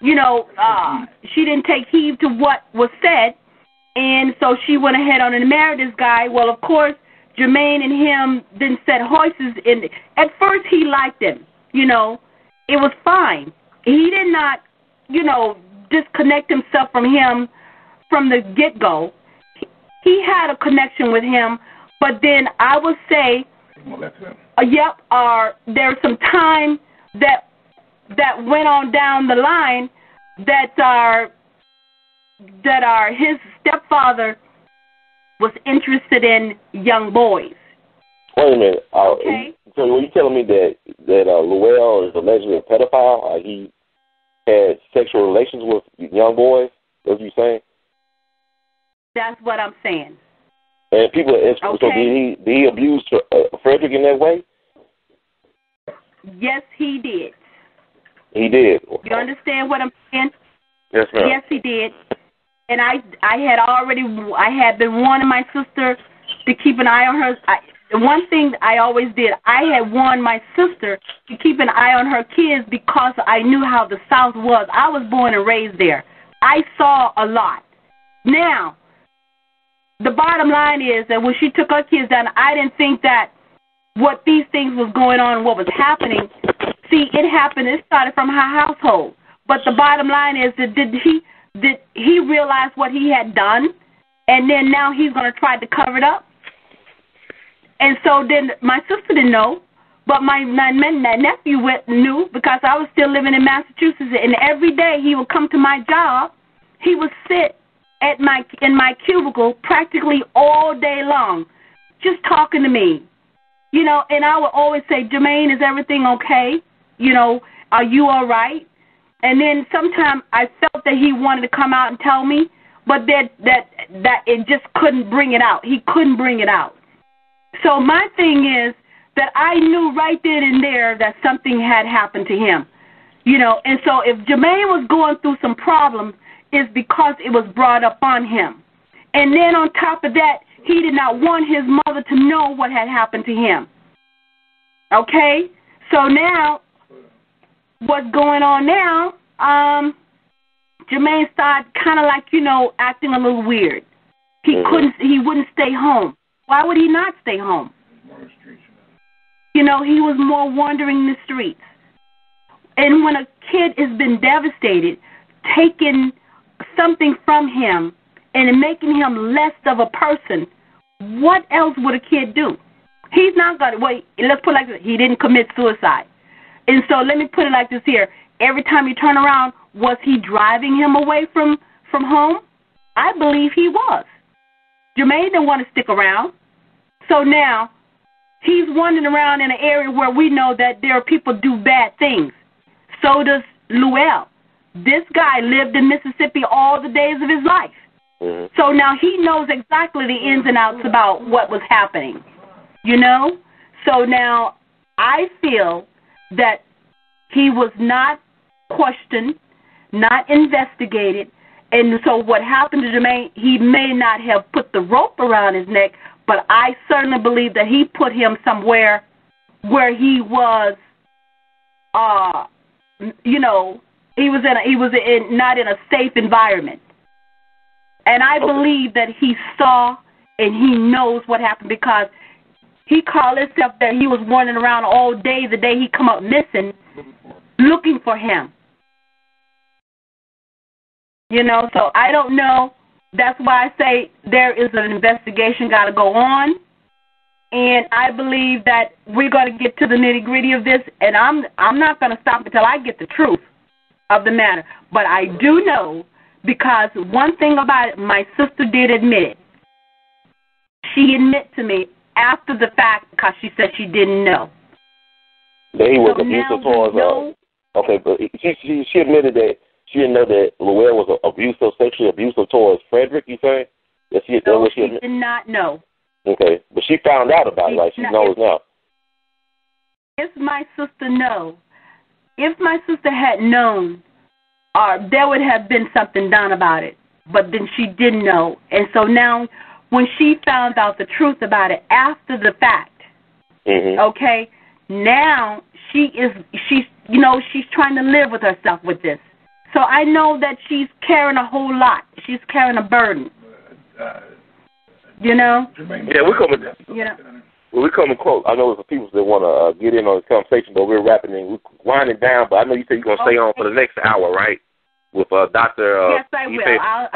she didn't take heed to what was said, and so she went ahead on and married this guy. Well, of course, Jermaine and him then set horses in. At first, he liked him. It was fine. He did not, disconnect himself from him from the get-go. He had a connection with him, but then I would say, there's some time that went on down the line that his stepfather was interested in young boys. Wait a minute. Okay. So were you telling me that L.L. is allegedly a pedophile? He had sexual relations with young boys? What are you saying? That's what I'm saying. And people, so did he abuse Frederick in that way? Yes, he did. He did. You understand what I'm saying? Yes, ma'am. Yes, he did. And I had been warning my sister to keep an eye on her. The one thing I always did, I had warned my sister to keep an eye on her kids because I knew how the South was. I was born and raised there. I saw a lot. Now, the bottom line is that when she took her kids down, I didn't think that what these things was going on and what was happening. See, it started from her household. But the bottom line is that did he realize what he had done, and then now he's going to try to cover it up? And so then my sister didn't know, but my nephew knew because I was still living in Massachusetts, and every day he would come to my job. He would sit in my cubicle practically all day long, just talking to me, and I would always say, Jermaine, is everything okay? Are you all right? And then sometimes I felt that he wanted to come out and tell me, but that it just couldn't bring it out. He couldn't bring it out. So my thing is that I knew right then and there that something had happened to him, and so if Jermaine was going through some problems, it's because it was brought up on him. And then on top of that, he did not want his mother to know what had happened to him. Okay? So now, what's going on now, Jermaine started kind of like, acting a little weird. He wouldn't stay home. Why would he not stay home? He was more wandering the streets. And when a kid has been devastated, taking something from him and making him less of a person, what else would a kid do? He's not going to, let's put it like this, he didn't commit suicide. And so let me put it like this here. Every time you turn around, was he driving him away from home? I believe he was. Jermaine didn't want to stick around. So now he's wandering around in an area where we know that there are people do bad things. So does L.L. This guy lived in Mississippi all the days of his life. Mm-hmm. So now he knows exactly the ins and outs about what was happening, So now I feel that he was not questioned, not investigated, and so what happened to Jermaine, he may not have put the rope around his neck, but I certainly believe that he put him somewhere where he was, he was not in a safe environment. And I believe that he saw and he knows what happened because he called himself that he was wandering around all day the day he come up missing, looking for him. So I don't know. That's why I say there is an investigation got to go on. And I believe that we're going to get to the nitty-gritty of this, and I'm not going to stop until I get the truth of the matter. But I do know, because one thing about it, my sister did admit it. She admitted to me after the fact because she said she didn't know. That he was abusive towards okay, but she admitted that she didn't know that L.L. was sexually abusive towards Frederick, you say? She did not know. Okay, but she found out about it, right? She knows now. If my sister knows, if my sister had known, there would have been something done about it. But then she didn't know, and so now when she found out the truth about it after the fact, okay, now she's trying to live with herself with this. So I know that she's carrying a whole lot. She's carrying a burden. Yeah, we're coming. Well, we're coming close. I know there's some people that want to get in on this conversation, but we're we're winding down. But I know you said you're going to stay on for the next hour, right? With Dr. Yes, I will.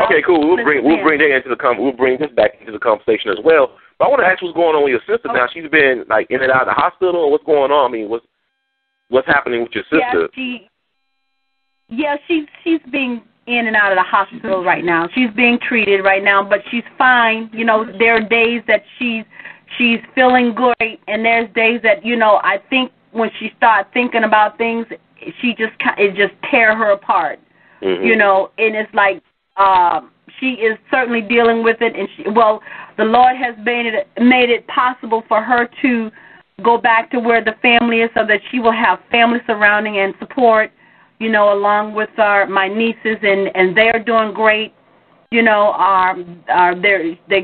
Okay, cool. We'll bring that into we'll bring this back into the conversation as well. But I want to ask what's going on with your sister now. She's been like in and out of the hospital, or what's going on? I mean, what's happening with your sister? She's being in and out of the hospital right now. She's being treated right now, but she's fine. You know, there are days that she's feeling great, and there's days that I think when she starts thinking about things, it just tear her apart. And it's like she is certainly dealing with it, and the Lord has made it possible for her to go back to where the family is, so that she will have family surrounding and support, along with my nieces, and they're doing great. They've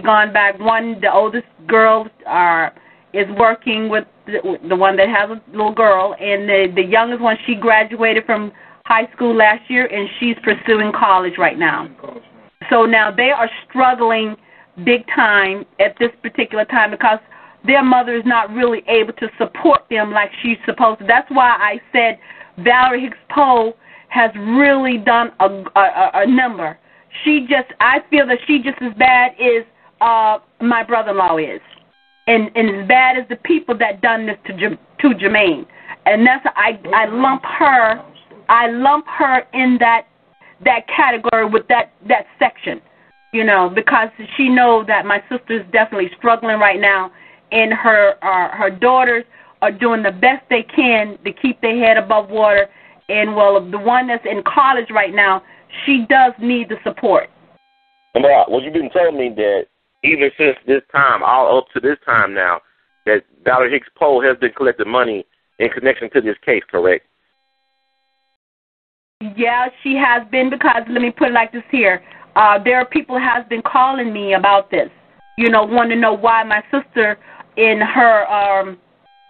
gone back. The oldest girl is working with the one that has a little girl, and the youngest one, she graduated from high school last year, and she's pursuing college right now. So now they are struggling big time at this particular time because their mother is not really able to support them like she's supposed to. That's why I said Valerie Hicks Poe has really done a number. I feel that she just as bad as my brother-in-law is, and as bad as the people that done this to Jermaine. And that's I lump her in that category with that section, because she knows that my sister is definitely struggling right now, and her daughters are doing the best they can to keep their head above water. And the one that's in college right now, she does need the support. Well, you've been telling me that even since this time, all up to this time now, that Valerie Hicks Poe has been collecting money in connection to this case, correct? Yeah, she has been, because let me put it like this here. There are people who have been calling me about this, wanting to know why my sister and her,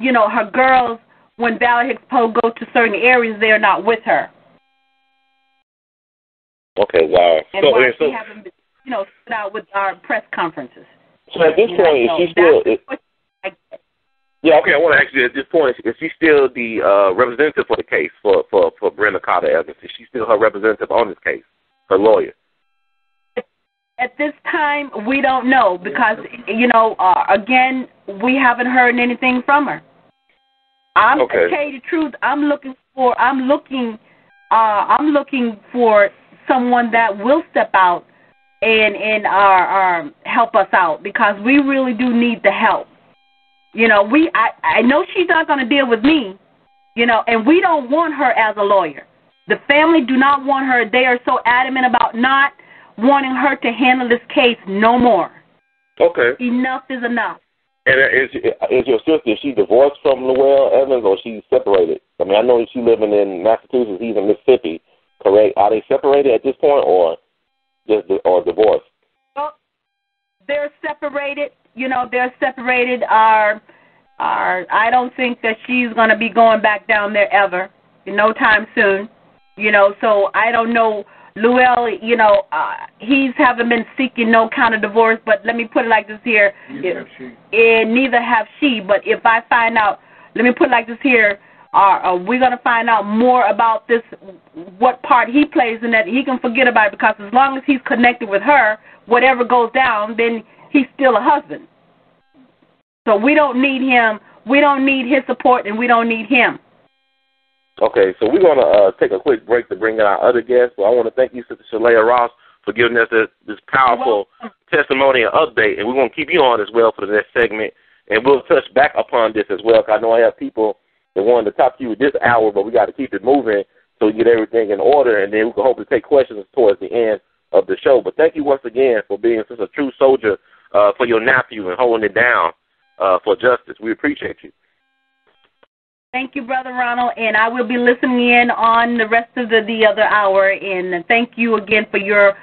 her girls, when Valerie Hicks Poe go to certain areas, they're not with her. Okay, wow. And why she haven't been, sit out with our press conferences. So at this point, is she still... Yeah, okay, I want to ask you at this point, is she still the representative for the case for Brenda Carter Evans? Is she still her representative on this case, her lawyer? At this time, we don't know because, again, we haven't heard anything from her. To tell you the truth, I'm looking for someone that will step out and help us out, because we really do need the help. I know she's not going to deal with me, and we don't want her as a lawyer. The family do not want her. They are so adamant about not wanting her to handle this case no more. Okay. Enough is enough. And is your sister, is she divorced from A.L.L Evans, or she's separated? I mean, I know she's living in Massachusetts, he's in Mississippi, correct? Are they separated at this point, or divorced? Well, they're separated. They're separated. I don't think that she's going to be going back down there ever, no time soon. So I don't know. A.L.L, he haven't been seeking no kind of divorce, but let me put it like this here. Neither have she. But if I find out, let me put it like this here, we're going to find out more about this, what part he plays in that. He can forget about it, because as long as he's connected with her, whatever goes down, then he's still a husband. So we don't need him. We don't need his support, and we don't need him. Okay, so we're going to take a quick break to bring in our other guests. So I want to thank you, Sister Shellia Ross, for giving us this powerful testimony and update. And we're going to keep you on as well for the next segment. And we'll touch back upon this as well, because I know I have people that wanted to talk to you this hour, but we got to keep it moving so we get everything in order. And then we can hopefully take questions towards the end of the show. But thank you once again for being such a true soldier for your nephew and holding it down for justice. We appreciate you. Thank you, Brother Ronald, and I will be listening in on the rest of the other hour. And thank you again for your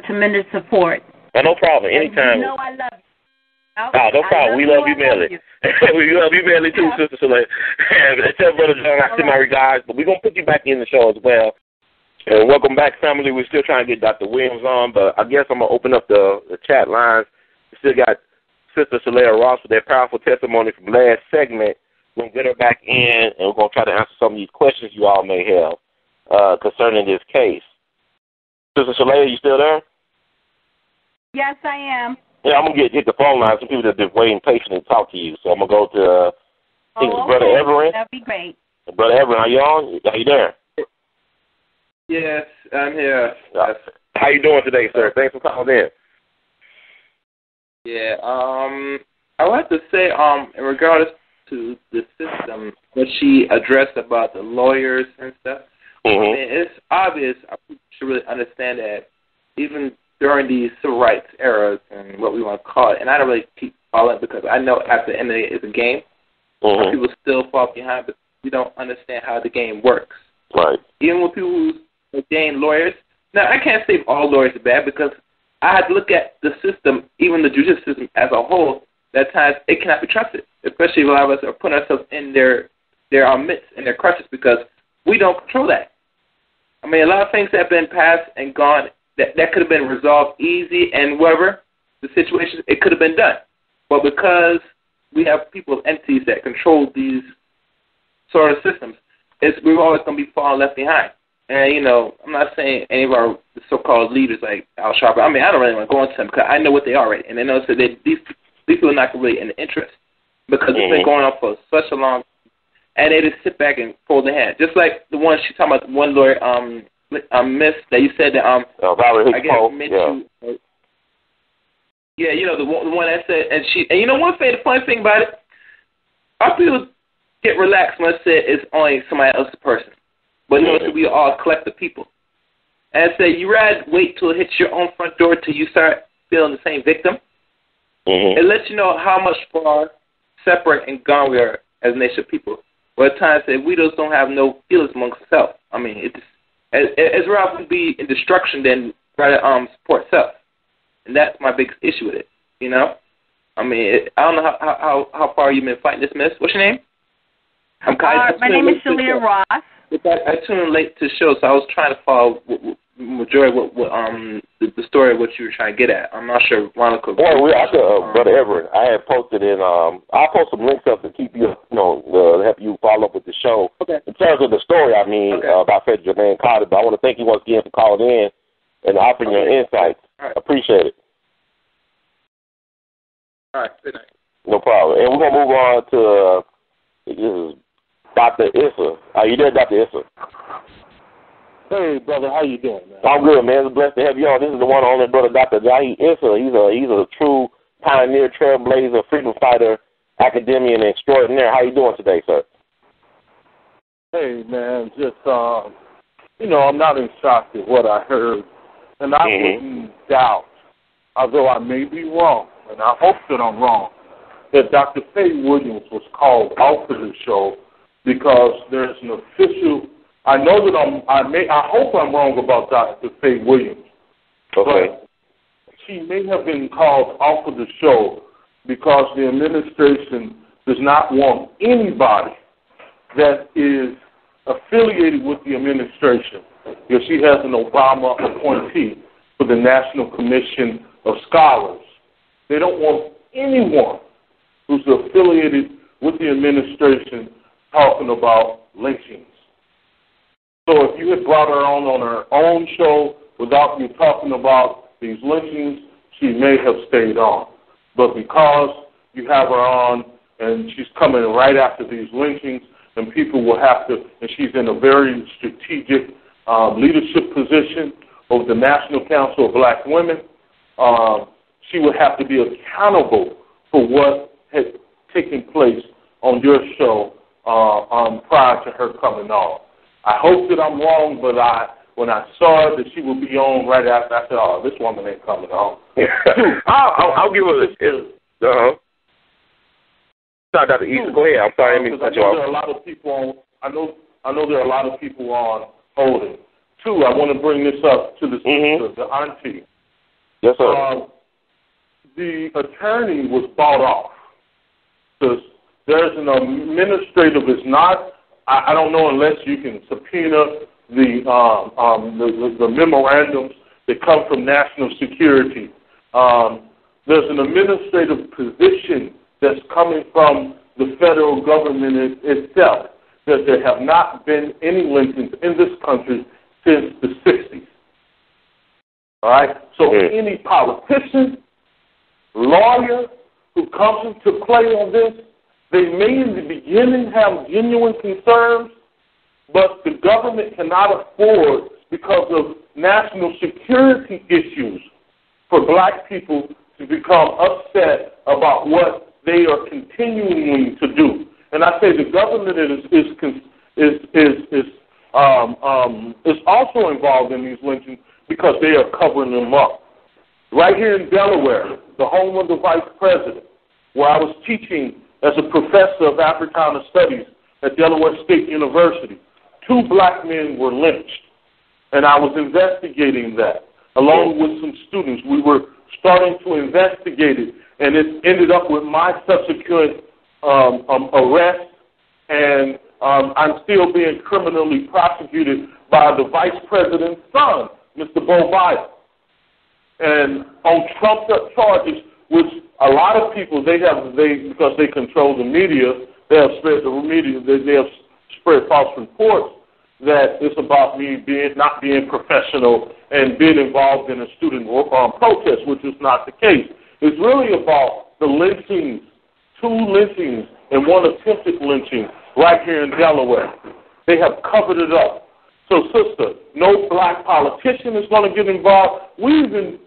tremendous support. Oh, no problem. Anytime. You know I love you. Oh, no problem. We love you, Melly. We love you, Melly, too, Sister Shellia. Tell Brother John I send my regards, but we're going to put you back in the show as well. And welcome back, family. We're still trying to get Dr. Williams on, but I guess I'm going to open up the chat lines. We still got Sister Shellia Ross with that powerful testimony from last segment. We're going to get her back in, and we're going to try to answer some of these questions you all may have concerning this case. Sister Shellia, you still there? Yes, I am. Yeah, I'm going to hit the phone line. Some people that have been waiting patiently to talk to you. So I'm going to go to Brother Everett. That'd be great. Brother Everett, are you on? Are you there? Yes, I'm here. How you doing today, sir? Thanks for calling in. Yeah, I would have to say, in regards to the system, what she addressed about the lawyers and stuff, I mean, it's obvious. I should really understand that even during these civil rights eras and what we want to call it, and I don't really keep following it because I know at the end of it, it's a game. People still fall behind, but we don't understand how the game works. Right. Even with people who ordain lawyers, now I can't say all lawyers are bad because I had to look at the system, even the judicial system as a whole, that at times it cannot be trusted, especially if a lot of us are putting ourselves in their midst, in their crutches, because we don't control that. I mean, a lot of things have been passed and gone that could have been resolved easy, and whatever the situation, it could have been done. But because we have people, entities that control these sort of systems, we're always going to be falling left behind. And, you know, I'm not saying any of our so-called leaders like Al Sharpton. I mean, I don't really want to go into them because I know what they are already. And they know that these people are not really in the interest because it's been going on for such a long time. And they just sit back and fold their hands. Just like the one she's talking about, the one lawyer, Miss, that you said that, Valerie I guess, meant you. Yeah, you know, the one that said, and you know one thing, the funny thing about it, our people get relaxed when it said it's only somebody else's person. But notice we all collective people. And say you rather wait till it hits your own front door till you start feeling the same victim. It lets you know how much far separate and gone we are as a nation of people. But at times we just don't have no feelings amongst ourselves. I mean, it's rather be in destruction than try to support self. And that's my biggest issue with it, you know? I mean, I don't know how far you've been fighting this, miss. What's your name? My name is Shellia Ross. I tuned in late to the show, so I was trying to follow majority of the story of what you were trying to get at. I'm not sure Ronald could. Well, Brother Everett, I had posted in. I'll post some links up to keep you, help you follow up with the show. Okay. In terms of the story, I mean, about Frederick Jermaine Carter, but I want to thank you once again for calling in and offering your insights. Right. Appreciate it. All right. Good night. No problem. And we're gonna move on to this is Dr. Issa. Are you there, Dr. Issa? Hey, brother, how you doing, man? I'm good, man. It's blessed to have you on. This is the one and only brother, Dr. Jahi Issa. He's a true pioneer, trailblazer, freedom fighter, academician, extraordinaire. How you doing today, sir? Hey, man, just, I'm not in shock at what I heard, and I wouldn't doubt, although I may be wrong, and I hope that I'm wrong, that Dr. Faye Williams was called off of the show because there's an official. I know that I hope I'm wrong about Dr. Faye Williams. Okay. But she may have been called off of the show because the administration does not want anybody that is affiliated with the administration. If she has an Obama appointee for the National Commission of Scholars, they don't want anyone who's affiliated with the administration talking about lynchings. So if you had brought her on her own show without you talking about these lynchings, she may have stayed on. But because you have her on and she's coming right after these lynchings, and people will have to, and she's in a very strategic leadership position of the National Council of Black Women, she would have to be accountable for what had taken place on your show prior to her coming on. I hope that I'm wrong, but When I saw that she would be on right after, I said, "Oh, this woman ain't coming on." I'll give her a. Sorry, Dr. Easter. Go ahead. I'm sorry, I didn't cut you off. There are a lot of people on. I know there are a lot of people on holding. Two, I want to bring this up to the auntie. Yes, sir. The attorney was bought off because there's an administrative. It's not. I don't know unless you can subpoena the memorandums that come from national security. There's an administrative position that's coming from the federal government itself, that there have not been any lynchings in this country since the 60s. All right? So any politician, lawyer who comes into play on this, they may in the beginning have genuine concerns, but the government cannot afford, because of national security issues, for black people to become upset about what they are continuing to do. And I say the government is also involved in these lynchings because they are covering them up. Right here in Delaware, the home of the vice president, where I was teaching as a professor of Africana Studies at Delaware State University, 2 black men were lynched. And I was investigating that along with some students. We were starting to investigate it, and it ended up with my subsequent arrest, and I'm still being criminally prosecuted by the vice president's son, Mr. Bo Biden. And on trumped-up charges, which a lot of people, because they control the media, they have spread false reports that it's about me not being professional and being involved in a student protest, which is not the case. It's really about the lynchings, 2 lynchings and 1 attempted lynching right here in Delaware. They have covered it up. So, sister, no black politician is going to get involved. We even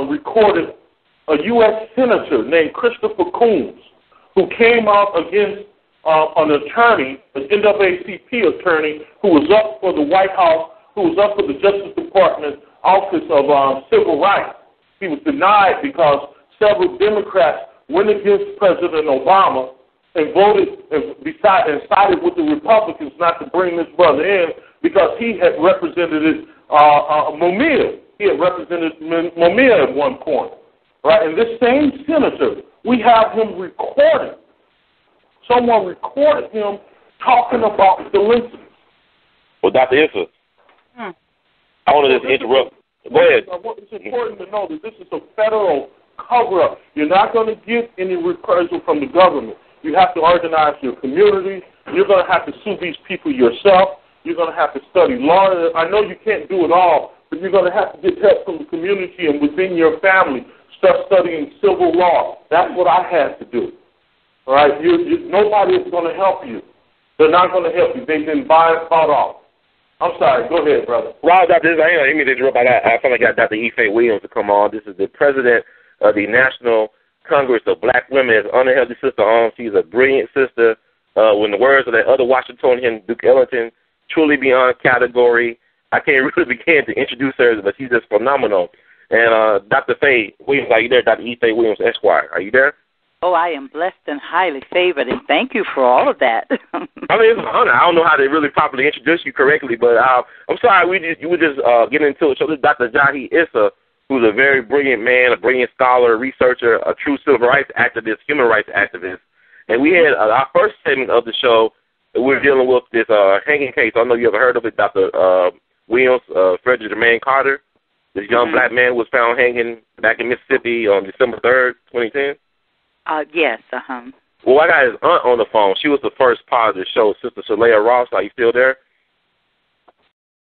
recorded a U.S. senator named Christopher Coons, who came out against an attorney, an NAACP attorney, who was up for the White House, who was up for the Justice Department Office of Civil Rights. He was denied because several Democrats went against President Obama and voted and sided with the Republicans not to bring this brother in because he had represented Mumia. He had represented Mumia at one point. Right? And this same senator, we have him recorded. Someone recorded him talking about the lynching. Well, Dr. Issa, I want to just interrupt. Go ahead. It's important to know that this is a federal cover-up. You're not going to get any reprisal from the government. You have to organize your community. You're going to have to sue these people yourself. You're going to have to study law. I know you can't do it all, but you're going to have to get help from the community and within your family. Start studying civil law. That's what I had to do. All right? Nobody is going to help you. They're not going to help you. They've been bought off. I'm sorry. Go ahead, brother. Well, Dr. I didn't mean to interrupt. I felt like I got Dr. Ife Williams to come on. This is the president of the National Congress of Black Women. As unhealthy sister on. She's a brilliant sister. When the words of that other Washingtonian, Duke Ellington, truly beyond category. I can't really begin to introduce her, but she's just phenomenal. And Dr. Faye Williams, are you there? Dr. E. Faye Williams, Esquire, are you there? Oh, I am blessed and highly favored, and thank you for all of that. I mean, it's an honor. I don't know how to really properly introduce you correctly, but I'm sorry you were just getting into it. So this is Dr. Jahi Issa, who's a very brilliant man, a brilliant scholar, researcher, a true civil rights activist, human rights activist. And we had our first segment of the show, we're dealing with this hanging case. I don't know if you ever heard of it, Dr. Williams, Frederick Jermaine Carter. This young black man was found hanging back in Mississippi on December 3rd, 2010. Yes, Well, I got his aunt on the phone. She was the first positive show. Sister Shellia Ross, are you still there?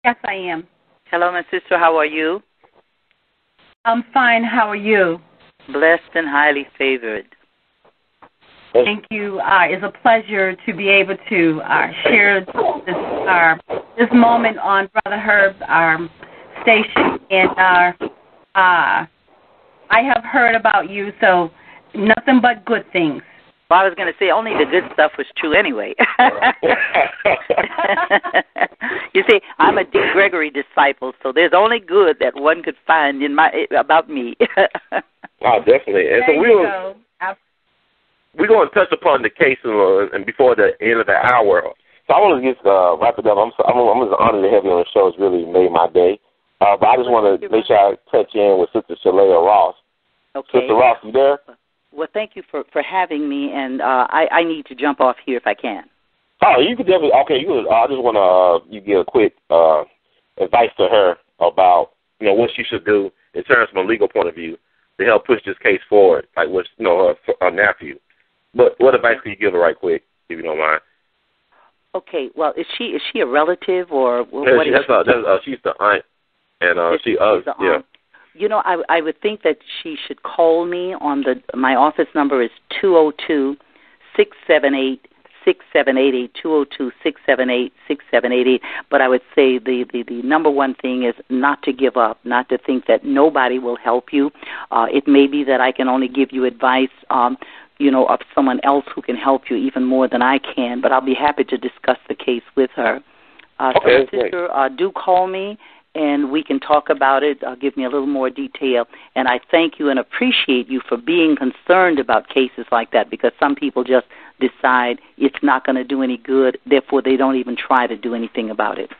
Yes, I am. Hello, my sister. How are you? I'm fine. How are you? Blessed and highly favored. Thank you. It's a pleasure to be able to share this moment on Brother Herb's station. And I have heard about you, so nothing but good things. Well, I was going to say only the good stuff was true anyway. You see, I'm a D. Gregory disciple, so there's only good that one could find about me. Oh, definitely. And so we're going to touch upon the case and before the end of the hour. So I want to just wrap it up. I'm just honored to have you on the show. It's really made my day. But I just want to make sure I touch in with Sister Shellia Ross. Okay. Sister Ross, you there? Well, thank you for having me, and I need to jump off here if I can. Oh, you could definitely. Okay, I just want to you give a quick advice to her about what she should do in terms from a legal point of view to help push this case forward, like with her nephew. But what advice can you give her right quick, if you don't mind? Okay. Well, is she a relative or what? She's the aunt, and she's the aunt. Yeah. I would think that she should call me on my office number is 202-678-6788, 202-678-6788. But I would say the number one thing is not to give up, not to think that nobody will help you. It may be that I can only give you advice, of someone else who can help you even more than I can, but I'll be happy to discuss the case with her. Okay, so, sister, do call me, and we can talk about it. Give me a little more detail. And I thank you and appreciate you for being concerned about cases like that, because some people just decide it's not going to do any good, therefore they don't even try to do anything about it.